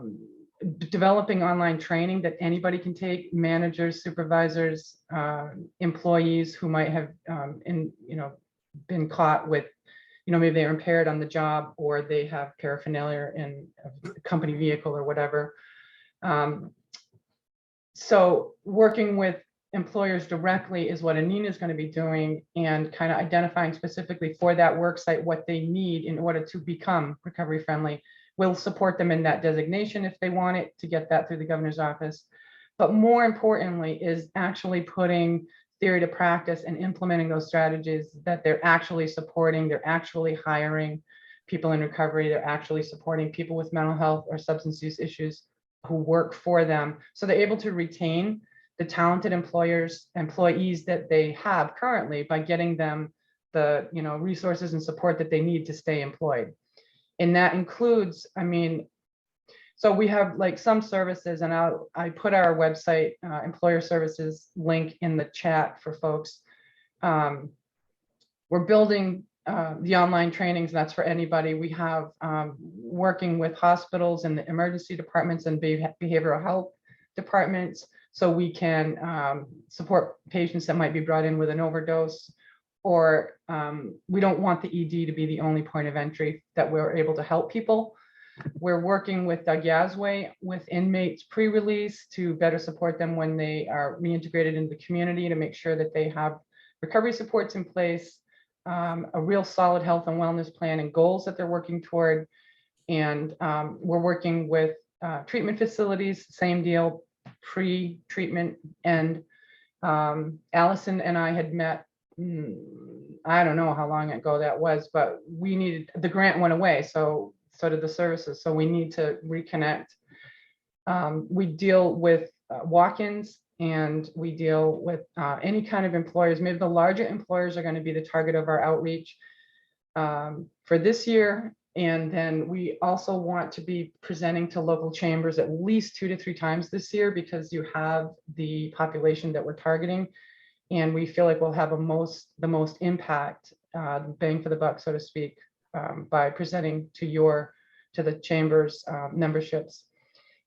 developing online training that anybody can take, managers, supervisors, employees who might have been caught with, maybe they're impaired on the job or they have paraphernalia in a company vehicle or whatever. So working with employers directly is what Anina is going to be doing, and kind of identifying specifically for that work site what they need in order to become recovery friendly. We'll support them in that designation if they want it, to get that through the governor's office. But more importantly is actually putting theory to practice and implementing those strategies that they're actually supporting. They're actually hiring people in recovery. They're actually supporting people with mental health or substance use issues who work for them. So they're able to retain the talented employees that they have currently by getting them the resources and support that they need to stay employed. And that includes, so we have like some services, and I put our website employer services link in the chat for folks. We're building the online trainings. That's for anybody. We have working with hospitals and the emergency departments and behavioral health departments, so we can support patients that might be brought in with an overdose, or we don't want the ED to be the only point of entry that we're able to help people. We're working with Doug Yazway with inmates pre-release to better support them when they are reintegrated into the community, to make sure that they have recovery supports in place, a real solid health and wellness plan and goals that they're working toward. And we're working with treatment facilities, same deal, pre-treatment end. Allison and I had met, I don't know how long ago that was, but we needed, the grant went away, so did the services, so we need to reconnect. We deal with walk-ins, and we deal with any kind of employers. Maybe the larger employers are going to be the target of our outreach for this year. And then we also want to be presenting to local chambers at least 2 to 3 times this year, because you have the population that we're targeting. And we feel like we'll have the most impact, bang for the buck, so to speak, by presenting to the chambers memberships.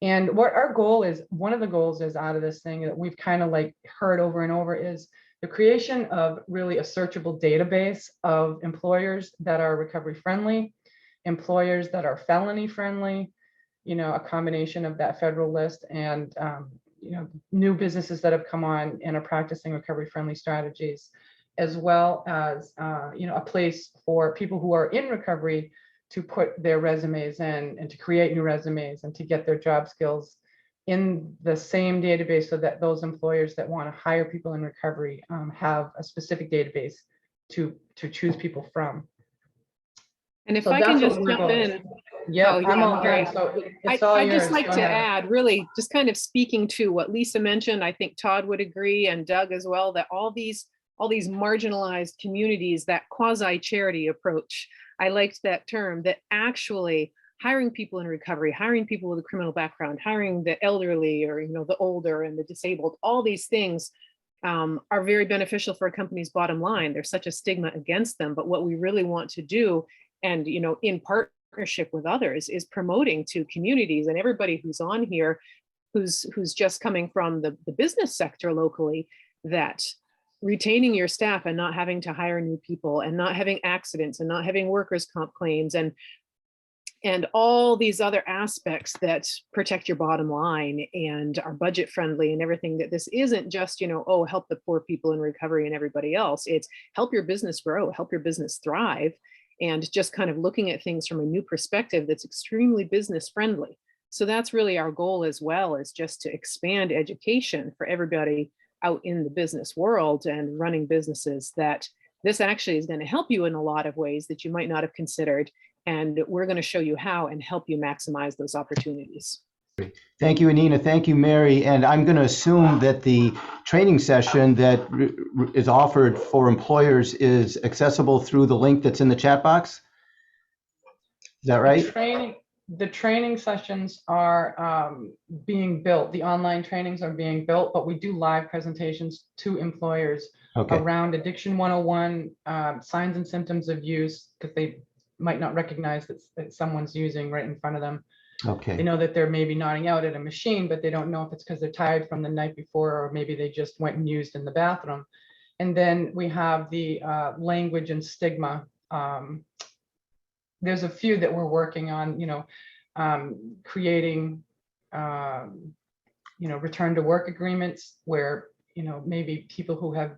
And what our goal is, one of the goals is out of this thing that we've kind of like heard over and over, is the creation of really a searchable database of employers that are recovery friendly, employers that are felony friendly, a combination of that federal list, and new businesses that have come on and are practicing recovery friendly strategies, as well as a place for people who are in recovery to put their resumes in, and to create new resumes, and to get their job skills in the same database, so that those employers that want to hire people in recovery have a specific database to choose people from. And if So I can that's just what we're jump going. in. Yeah, Oh, I'm yeah, all great. done. So it's all I'd yours. just like Go to ahead. add, really, just kind of speaking to what Lisa mentioned, I think Todd would agree, and Doug as well, that all these marginalized communities, that quasi-charity approach, I liked that term, that actually hiring people in recovery, hiring people with a criminal background, hiring the elderly, or the older and the disabled, all these things are very beneficial for a company's bottom line. There's such a stigma against them, but what we really want to do, and in partnership with others, is promoting to communities and everybody who's on here, who's just coming from the business sector locally, that retaining your staff and not having to hire new people, and not having accidents, and not having workers' comp claims, and all these other aspects that protect your bottom line and are budget friendly, and everything, that this isn't just, oh, help the poor people in recovery and everybody else. It's help your business grow, help your business thrive, and just kind of looking at things from a new perspective that's extremely business friendly. So that's really our goal as well, is just to expand education for everybody out in the business world and running businesses, that this actually is going to help you in a lot of ways that you might not have considered. And we're going to show you how and help you maximize those opportunities. Thank you, Anina. Thank you, Mary. And I'm going to assume that the training session that is offered for employers is accessible through the link that's in the chat box. Is that right? The training sessions are being built. The online trainings are being built, but we do live presentations to employers around Addiction 101, signs and symptoms of use, because they might not recognize that someone's using right in front of them. Okay. They know that they're maybe nodding out at a machine, but they don't know if it's because they're tired from the night before, or maybe they just went and used in the bathroom. And then we have the language and stigma. There's a few that we're working on, creating, return to work agreements, where, maybe people who have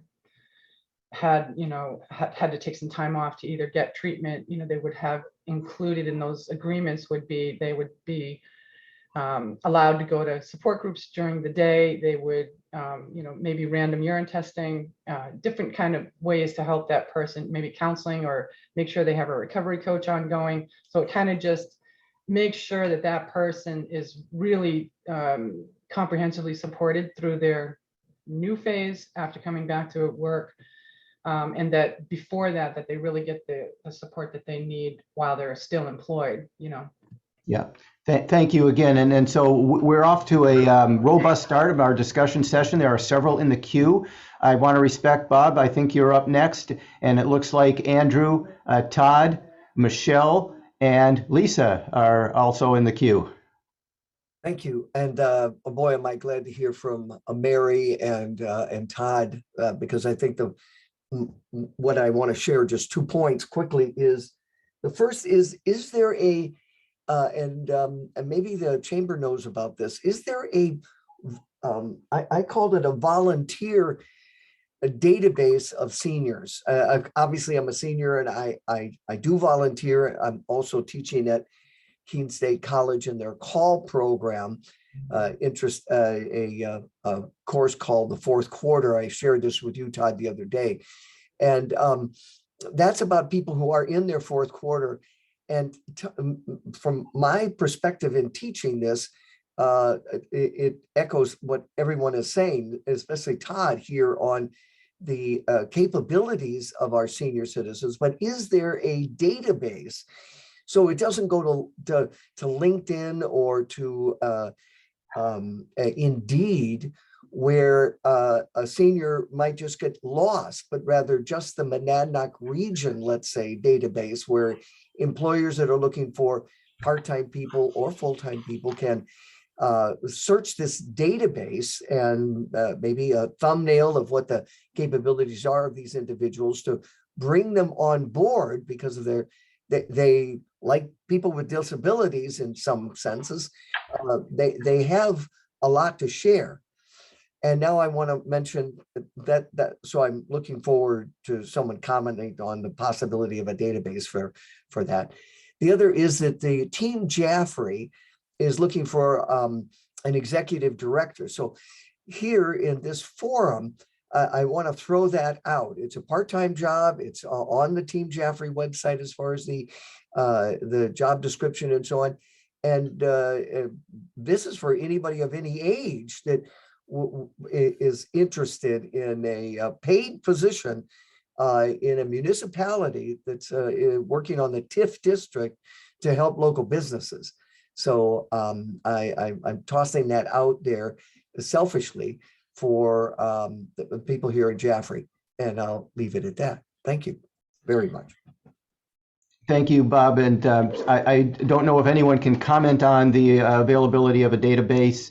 had to take some time off to either get treatment, they would have included in those agreements they would be allowed to go to support groups during the day. They would, maybe random urine testing, different kind of ways to help that person, maybe counseling, or make sure they have a recovery coach ongoing. So it kind of just makes sure that that person is really comprehensively supported through their new phase after coming back to work. And that before that they really get the support that they need while they're still employed, Yeah, thank you again. And so we're off to a robust start of our discussion session. There are several in the queue. I want to respect Bob. I think you're up next. And it looks like Andrew, Todd, Michelle, and Lisa are also in the queue. Thank you. And boy, am I glad to hear from Mary and Todd, because I think what I want to share, just 2 points quickly, is the first is there a and maybe the chamber knows about this, is there a I called it a volunteer database of seniors. Obviously I'm a senior, and I do volunteer. I'm also teaching at Keene State College in their call program, a course called The Fourth Quarter. I shared this with you, Todd, the other day. And that's about people who are in their fourth quarter. And from my perspective in teaching this, it echoes what everyone is saying, especially Todd here on the capabilities of our senior citizens. But is there a database? So it doesn't go to LinkedIn or to Indeed, where a senior might just get lost, but rather just the Monadnock region, let's say, database, where employers that are looking for part-time people or full-time people can search this database and maybe a thumbnail of what the capabilities are of these individuals to bring them on board, because of they like people with disabilities in some senses. They have a lot to share. And now I want to mention that so I'm looking forward to someone commenting on the possibility of a database for that. The other is that the Team Jaffrey is looking for an executive director. So here in this forum, I want to throw that out. It's a part-time job. It's on the Team Jaffrey website as far as the job description and so on. And this is for anybody of any age that is interested in a paid position in a municipality that's working on the TIF district to help local businesses. So I'm tossing that out there selfishly for the people here in Jaffrey, and I'll leave it at that. Thank you very much. Thank you, Bob. And I don't know if anyone can comment on the availability of a database.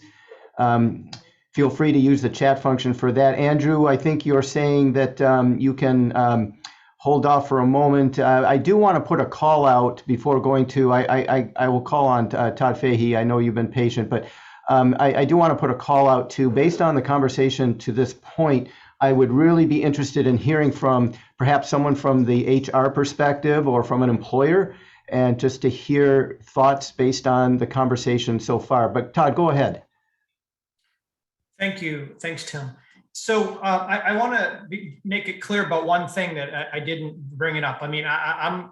Feel free to use the chat function for that. Andrew, I think you're saying that you can hold off for a moment. I do want to put a call out before going to, I will call on Todd Fahey. I know you've been patient, but I do want to put a call out to, based on the conversation to this point, I would really be interested in hearing from perhaps someone from the HR perspective or from an employer, and just to hear thoughts based on the conversation so far. But Todd, go ahead. Thank you. Thanks, Tim. So I want to make it clear about one thing that I didn't bring it up. I mean, I'm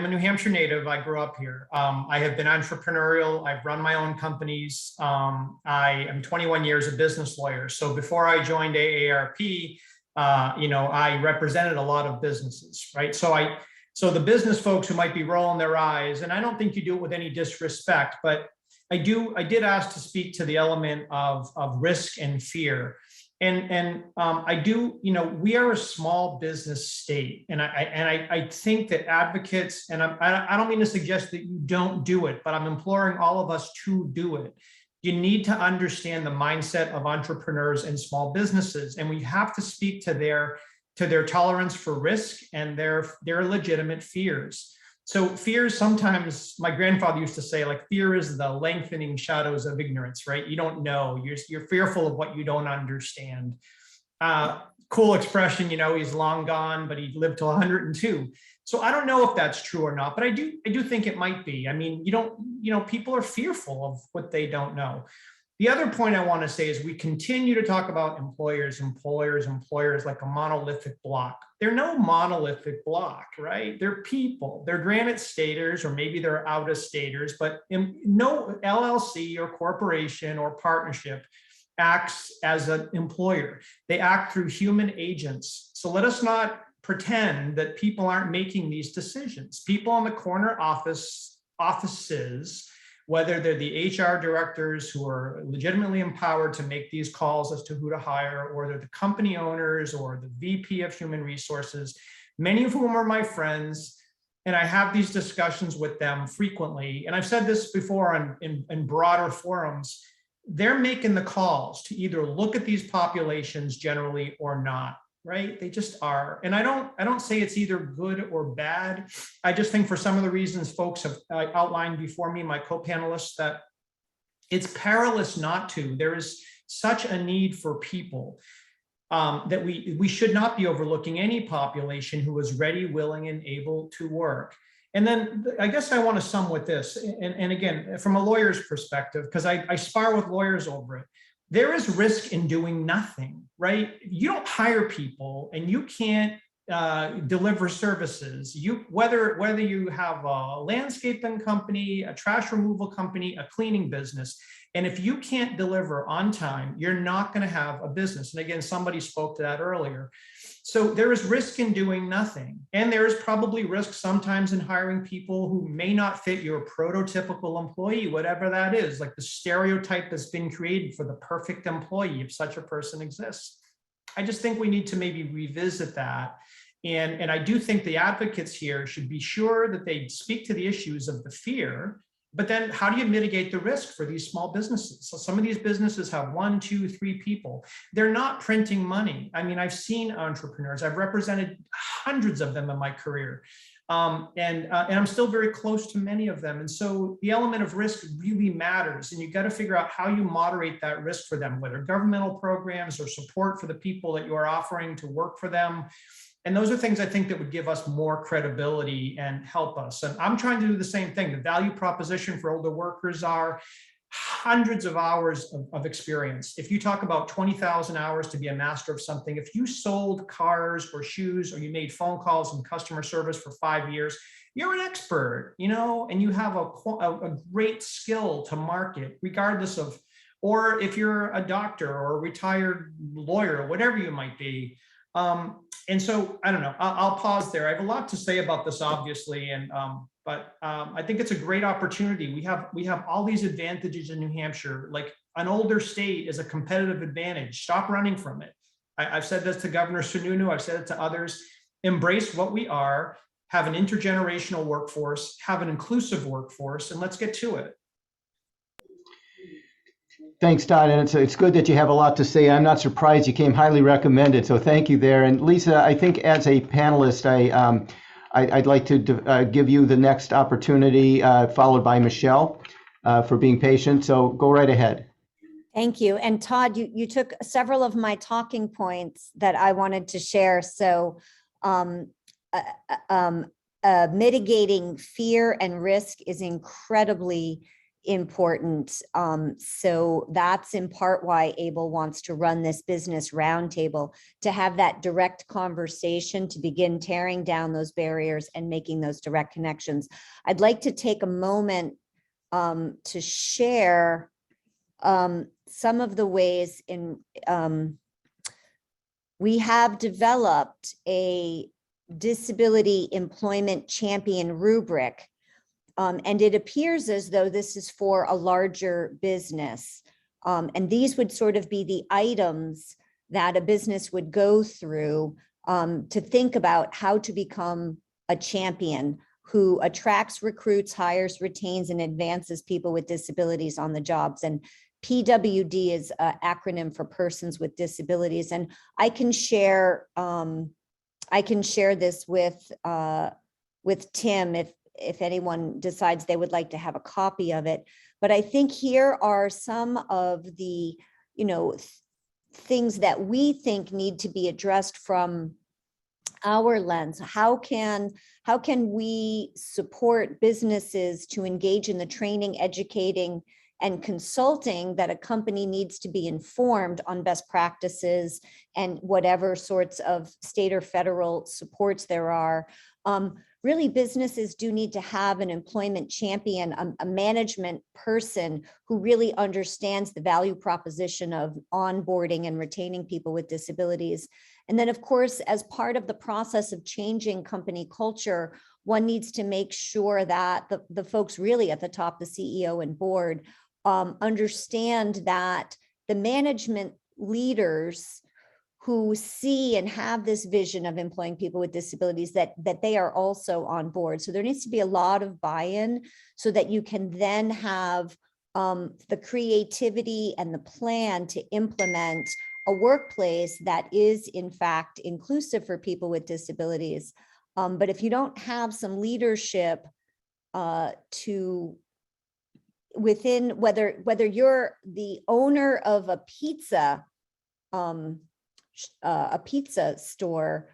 a New Hampshire native. I grew up here. I have been entrepreneurial. I've run my own companies. I am 21 years a business lawyer. So before I joined AARP, I represented a lot of businesses, right? So the business folks who might be rolling their eyes, and I don't think you do it with any disrespect, but I did ask to speak to the element of risk and fear. And I do, we are a small business state. And I think that advocates, and I don't mean to suggest that you don't do it, but I'm imploring all of us to do it. You need to understand the mindset of entrepreneurs and small businesses. And we have to speak to their tolerance for risk and their legitimate fears. So fears, sometimes my grandfather used to say, like, fear is the lengthening shadows of ignorance, right? You don't know, you're fearful of what you don't understand. Cool expression, he's long gone, but he lived till 102. So I don't know if that's true or not, but I do think it might be. I mean, people are fearful of what they don't know. The other point I want to say is we continue to talk about employers like a monolithic block. They're no monolithic block, right? They're people. They're granite staters, or maybe they're out-of-staters, but no LLC or corporation or partnership acts as an employer. They act through human agents. So let us not pretend that people aren't making these decisions. People in the corner offices, whether they're the HR directors who are legitimately empowered to make these calls as to who to hire, or they're the company owners or the VP of human resources, many of whom are my friends, and I have these discussions with them frequently. And I've said this before in broader forums, they're making the calls to either look at these populations generally or not. Right? They just are. And I don't say it's either good or bad. I just think for some of the reasons folks have outlined before me, my co-panelists, that it's perilous not to. There is such a need for people that we should not be overlooking any population who is ready, willing, and able to work. And then I guess I want to sum with this. And again, from a lawyer's perspective, because I spar with lawyers over it, there is risk in doing nothing, right? You don't hire people and you can't deliver services. Whether you have a landscaping company, a trash removal company, a cleaning business, and if you can't deliver on time, you're not going to have a business. And again, somebody spoke to that earlier. So there is risk in doing nothing. And there is probably risk sometimes in hiring people who may not fit your prototypical employee, whatever that is, like the stereotype that's been created for the perfect employee, if such a person exists. I just think we need to maybe revisit that. And I do think the advocates here should be sure that they speak to the issues of the fear, but then how do you mitigate the risk for these small businesses? So some of these businesses have 1, 2, 3 people. They're not printing money. I mean, I've seen entrepreneurs, I've represented hundreds of them in my career. And I'm still very close to many of them. And so the element of risk really matters. And you've got to figure out how you moderate that risk for them, whether governmental programs or support for the people that you are offering to work for them. And those are things I think that would give us more credibility and help us. And I'm trying to do the same thing. The value proposition for older workers are hundreds of hours of experience. If you talk about 20,000 hours to be a master of something, if you sold cars or shoes, or you made phone calls and customer service for 5 years, you're an expert, and you have a great skill to market regardless of, or if you're a doctor or a retired lawyer, whatever you might be. And so I don't know, I'll pause there. I have a lot to say about this, obviously, but I think it's a great opportunity. We have all these advantages in New Hampshire. Like, an older state is a competitive advantage. Stop running from it. I've said this to Governor Sununu. I've said it to others. Embrace what we are. Have an intergenerational workforce. Have an inclusive workforce, and let's get to it. Thanks, Todd, and it's good that you have a lot to say. I'm not surprised you came highly recommended, so thank you there. And Lisa, I think as a panelist, I'd like to give you the next opportunity, followed by Michelle, for being patient. So go right ahead. Thank you. And Todd, you took several of my talking points that I wanted to share. So mitigating fear and risk is incredibly important. So that's in part why Able wants to run this business roundtable, to have that direct conversation, to begin tearing down those barriers and making those direct connections. I'd like to take a moment to share some of the ways in we have developed a disability employment champion rubric. And it appears as though this is for a larger business. And these would sort of be the items that a business would go through to think about how to become a champion who attracts, recruits, hires, retains, and advances people with disabilities on the jobs. And PWD is an acronym for persons with disabilities. And I can share this with Tim if anyone decides they would like to have a copy of it. But I think here are some of the, things that we think need to be addressed from our lens. How can we support businesses to engage in the training, educating, and consulting that a company needs to be informed on best practices and whatever sorts of state or federal supports there are. Really, businesses do need to have an employment champion, a management person who really understands the value proposition of onboarding and retaining people with disabilities. And then, of course, as part of the process of changing company culture, one needs to make sure that the folks really at the top, the CEO and board, understand that the management leaders who see and have this vision of employing people with disabilities, that they are also on board. So there needs to be a lot of buy-in so that you can then have the creativity and the plan to implement a workplace that is in fact inclusive for people with disabilities. But if you don't have some leadership within, whether you're the owner of a pizza store,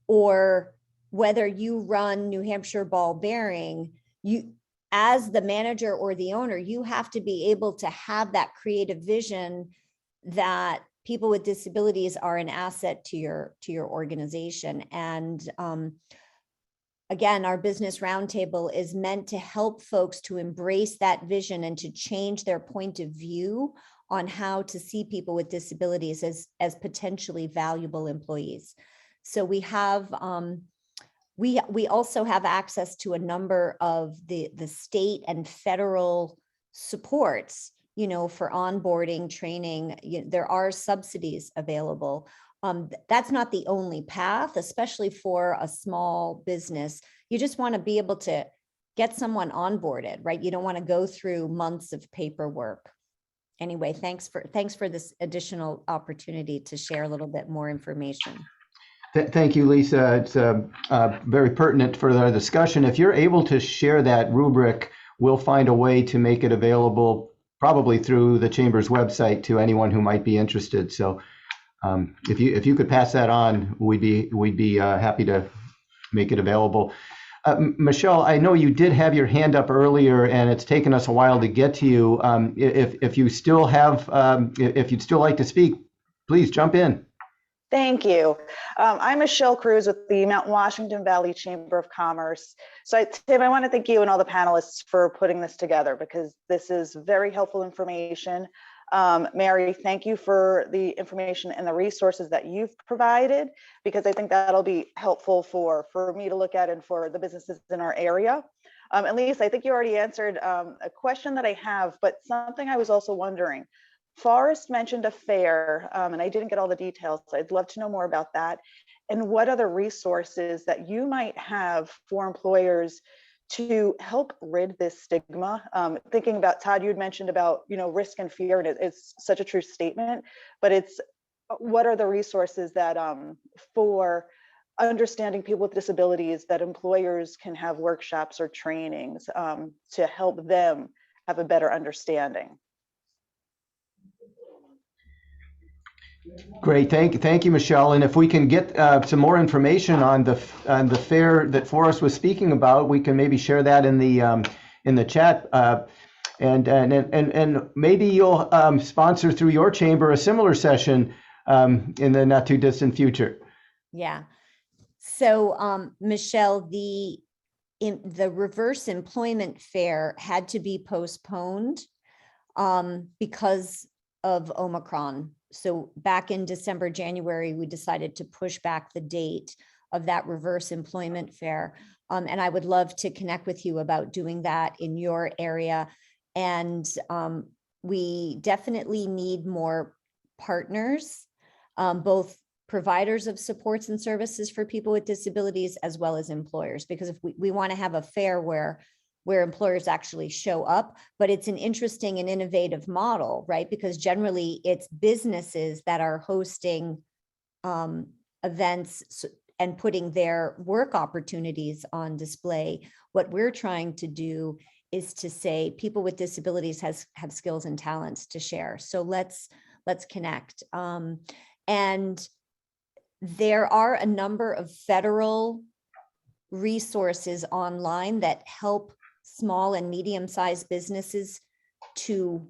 or whether you run New Hampshire Ball Bearing, you, as the manager or the owner, you have to be able to have that creative vision that people with disabilities are an asset to your organization. And again, our business roundtable is meant to help folks to embrace that vision and to change their point of view on how to see people with disabilities as potentially valuable employees. So we have, we also have access to a number of the state and federal supports, you know, for onboarding, training. There are subsidies available. That's not the only path, especially for a small business. You just want to be able to get someone onboarded, right? You don't want to go through months of paperwork. Anyway, thanks for this additional opportunity to share a little bit more information. Thank you, Lisa. It's very pertinent for the discussion. If you're able to share that rubric, we'll find a way to make it available, probably through the Chamber's website, to anyone who might be interested. So if you could pass that on, we'd be happy to make it available. Michelle, I know you did have your hand up earlier, and it's taken us a while to get to you. If you still have, if you'd still like to speak, please jump in. Thank you. I'm Michelle Cruz with the Mountain Washington Valley Chamber of Commerce. So Tim, I want to thank you and all the panelists for putting this together, because this is very helpful information. Mary, thank you for the information and the resources that you've provided, because I think that'll be helpful for me to look at and for the businesses in our area. At least I think you already answered a question that I have, but something I was also wondering. Forrest mentioned a fair, and I didn't get all the details. So I'd love to know more about that. And what other resources that you might have for employers to help rid this stigma? Thinking about, Todd, you had mentioned about, you know, risk and fear, and it's such a true statement, but it's what are the resources that for understanding people with disabilities that employers can have workshops or trainings to help them have a better understanding? Great, thank you, Michelle. And if we can get some more information on the fair that Forrest was speaking about, we can maybe share that in the chat. And maybe you'll sponsor through your chamber a similar session in the not too distant future. Yeah. So Michelle, the reverse employment fair had to be postponed because of Omicron. So back in December, January, we decided to push back the date of that reverse employment fair. And I would love to connect with you about doing that in your area. And we definitely need more partners, both providers of supports and services for people with disabilities, as well as employers, because if we want to have a fair where employers actually show up, but it's an interesting and innovative model, right? Because generally it's businesses that are hosting events and putting their work opportunities on display. What we're trying to do is to say people with disabilities have skills and talents to share. So let's connect. And there are a number of federal resources online that help small and medium-sized businesses to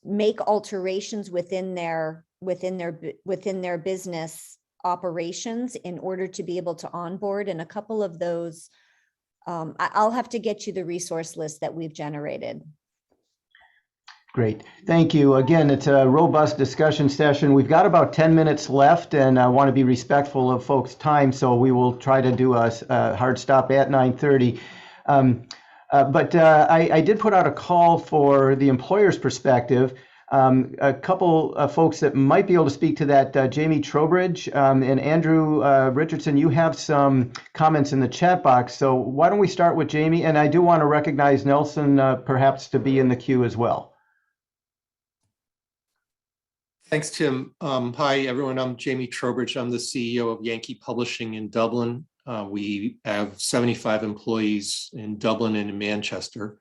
make alterations within their business operations in order to be able to onboard. And a couple of those, I'll have to get you the resource list that we've generated. Great, thank you. Again, it's a robust discussion session. We've got about 10 minutes left, and I want to be respectful of folks' time, so we will try to do a hard stop at 9:30. But I did put out a call for the employer's perspective. A couple of folks that might be able to speak to that, Jamie Trowbridge and Andrew Richardson, you have some comments in the chat box. So why don't we start with Jamie? And I do want to recognize Nelson perhaps to be in the queue as well. Thanks, Tim. Hi, everyone. I'm Jamie Trowbridge. I'm the CEO of Yankee Publishing in Dublin. We have 75 employees in Dublin and in Manchester.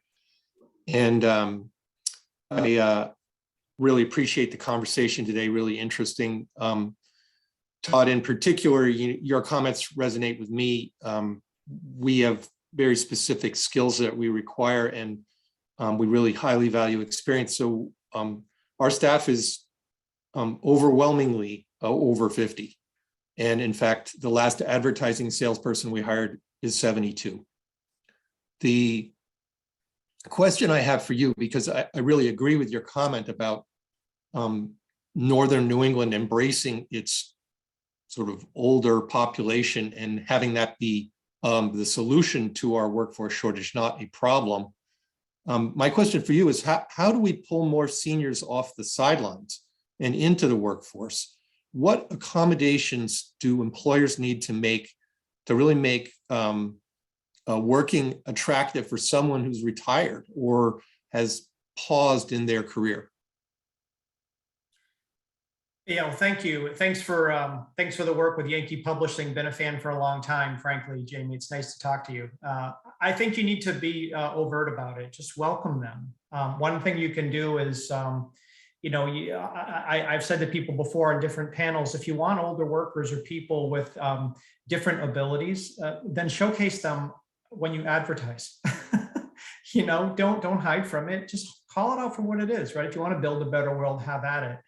And I really appreciate the conversation today, really interesting. Todd, in particular, your comments resonate with me. We have very specific skills that we require, and we really highly value experience. So our staff is overwhelmingly over 50. And in fact, the last advertising salesperson we hired is 72. The question I have for you, because I really agree with your comment about Northern New England embracing its sort of older population and having that be the solution to our workforce shortage, not a problem. My question for you is how do we pull more seniors off the sidelines and into the workforce? What accommodations do employers need to make to really make working attractive for someone who's retired or has paused in their career? Yeah, well, thank you. Thanks for the work with Yankee Publishing. Been a fan for a long time, frankly, Jamie. It's nice to talk to you. I think you need to be overt about it. Just welcome them. One thing you can do is, I've said to people before in different panels, if you want older workers or people with different abilities, then showcase them when you advertise. Don't hide from it. Just call it out for what it is, right? If you want to build a better world, have at it.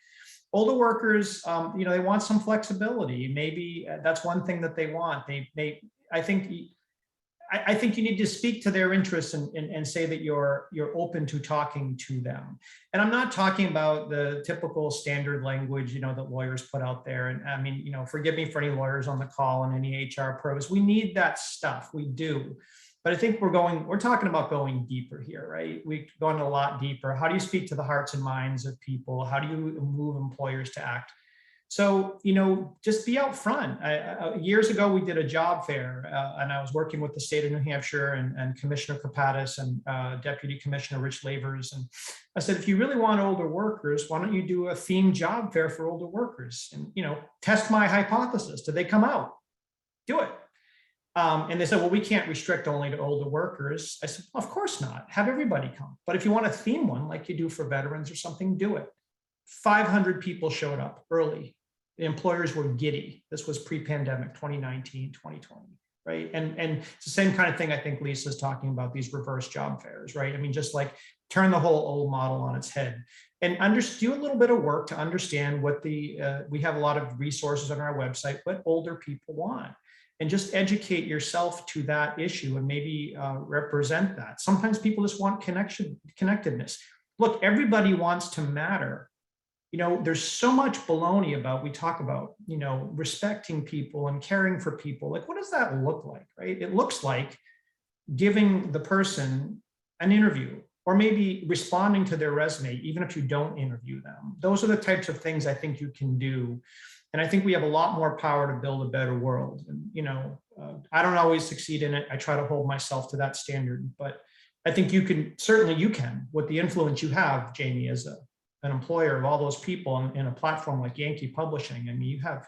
Older workers, they want some flexibility. Maybe that's one thing that they want. I think you need to speak to their interests and say that you're open to talking to them. And I'm not talking about the typical standard language, that lawyers put out there. And I mean, forgive me for any lawyers on the call and any HR pros. We need that stuff. We do. But I think we're talking about going deeper here, right? We're going a lot deeper. How do you speak to the hearts and minds of people? How do you move employers to act? So, just be out front. Years ago, we did a job fair and I was working with the state of New Hampshire and Commissioner Kapatis and Deputy Commissioner Rich Lavers. And I said, if you really want older workers, why don't you do a themed job fair for older workers? And, test my hypothesis. Do they come out? Do it. And they said, well, we can't restrict only to older workers. I said, well, of course not. Have everybody come. But if you want to theme one like you do for veterans or something, do it. 500 people showed up early. The employers were giddy. This was pre-pandemic, 2019, 2020, right? And it's the same kind of thing I think Lisa's talking about, these reverse job fairs, right? I mean, just like turn the whole old model on its head and do a little bit of work to understand what we have a lot of resources on our website, what older people want. And just educate yourself to that issue and maybe represent that. Sometimes people just want connectedness. Look, everybody wants to matter. There's so much baloney about, we talk about, respecting people and caring for people. Like, what does that look like, right? It looks like giving the person an interview or maybe responding to their resume, even if you don't interview them. Those are the types of things I think you can do. And I think we have a lot more power to build a better world. And, I don't always succeed in it. I try to hold myself to that standard, but I think you can with the influence you have, Jamie, as an employer of all those people in a platform like Yankee Publishing. I mean, you have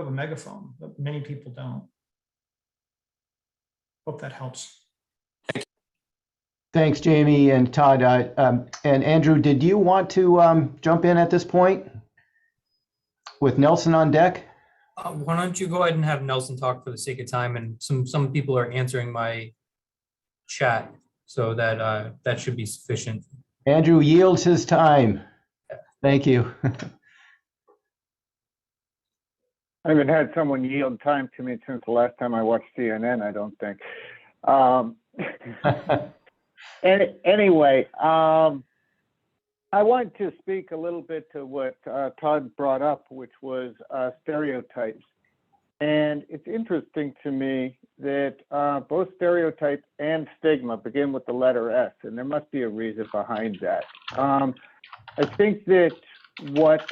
a megaphone, but many people don't. Hope that helps. Thanks, Jamie and Todd. And Andrew, did you want to jump in at this point with Nelson on deck? Why don't you go ahead and have Nelson talk for the sake of time, and some people are answering my chat, so that that should be sufficient. Andrew yields his time. Thank you. I haven't had someone yield time to me since the last time I watched CNN, I don't think. Anyway, I want to speak a little bit to what Todd brought up, which was stereotypes. And it's interesting to me that both stereotype and stigma begin with the letter S, and there must be a reason behind that. I think that what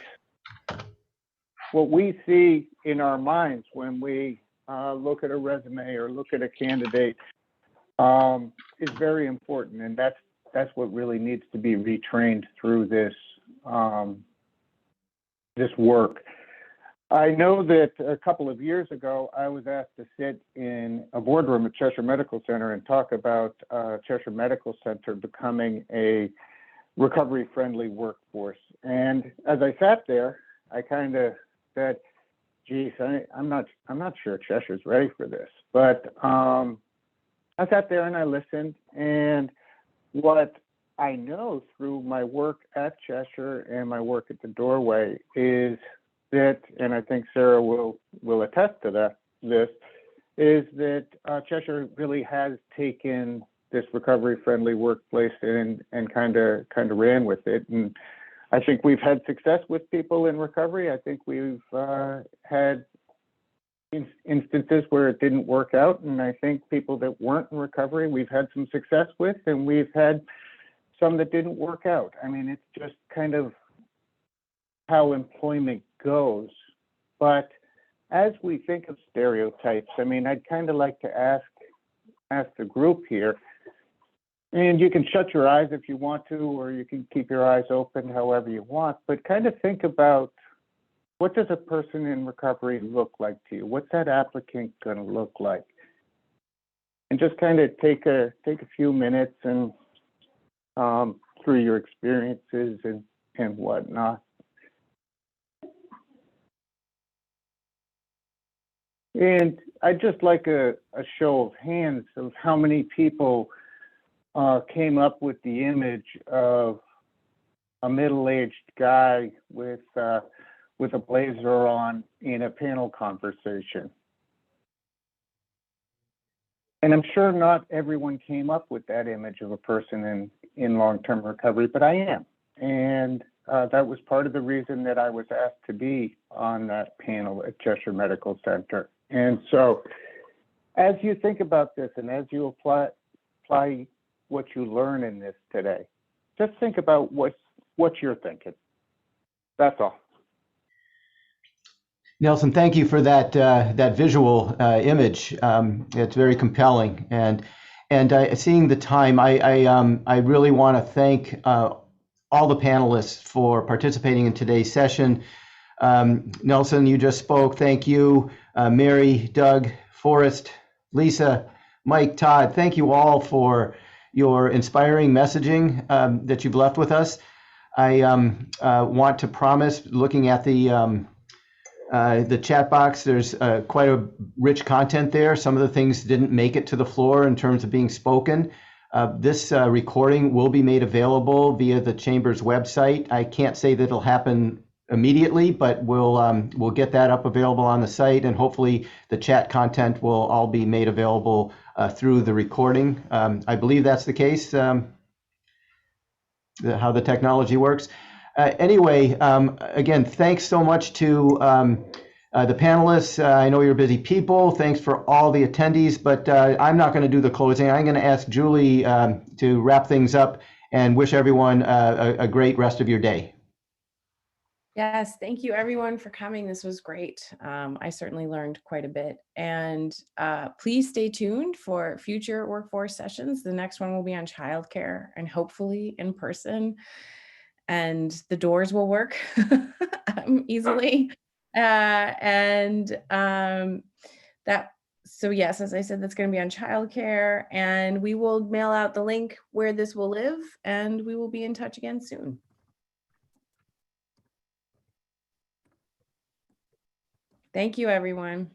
we see in our minds when we look at a resume or look at a candidate is very important, and that's what really needs to be retrained through this this work. I know that a couple of years ago, I was asked to sit in a boardroom at Cheshire Medical Center and talk about Cheshire Medical Center becoming a recovery-friendly workforce. And as I sat there, I kind of said, geez, I'm not sure Cheshire's ready for this, but I sat there and I listened, and what I know through my work at Cheshire and my work at the Doorway is that, and I think Sarah will attest to this is that Cheshire really has taken this recovery-friendly workplace and kind of ran with it. And I think we've had success with people in recovery. I think we've had instances where it didn't work out, and I think people that weren't in recovery we've had some success with, and we've had some that didn't work out. I mean, it's just kind of how employment goes. But as we think of stereotypes, I mean, I'd kind of like to ask the group here, and you can shut your eyes if you want to, or you can keep your eyes open however you want, but kind of think about, what does a person in recovery look like to you? What's that applicant going to look like? And just kind of take a few minutes and through your experiences and whatnot. And I'd just like a show of hands of how many people came up with the image of a middle-aged guy with a blazer on in a panel conversation. And I'm sure not everyone came up with that image of a person in long-term recovery, but I am. And that was part of the reason that I was asked to be on that panel at Cheshire Medical Center. And so as you think about this and as you apply what you learn in this today, just think about what you're thinking. That's all. Nelson, thank you for that visual image. It's very compelling, and seeing the time, I really want to thank all the panelists for participating in today's session. Nelson, you just spoke. Thank you. Mary, Doug, Forrest, Lisa, Mike, Todd. Thank you all for your inspiring messaging that you've left with us. I want to promise, looking at the chat box, there's quite a rich content there. Some of the things didn't make it to the floor in terms of being spoken. This recording will be made available via the Chamber's website. I can't say that it'll happen immediately, but we'll get that up available on the site, and hopefully the chat content will all be made available through the recording. I believe that's the case, how the technology works. Anyway, again, thanks so much to the panelists. I know you're busy people. Thanks for all the attendees, but I'm not going to do the closing. I'm going to ask Julie to wrap things up and wish everyone a great rest of your day. Yes, thank you everyone for coming. This was great. I certainly learned quite a bit. And please stay tuned for future workforce sessions. The next one will be on childcare and hopefully in person. And the doors will work easily. So yes, as I said, that's going to be on childcare, and we will mail out the link where this will live, and we will be in touch again soon. Thank you, everyone.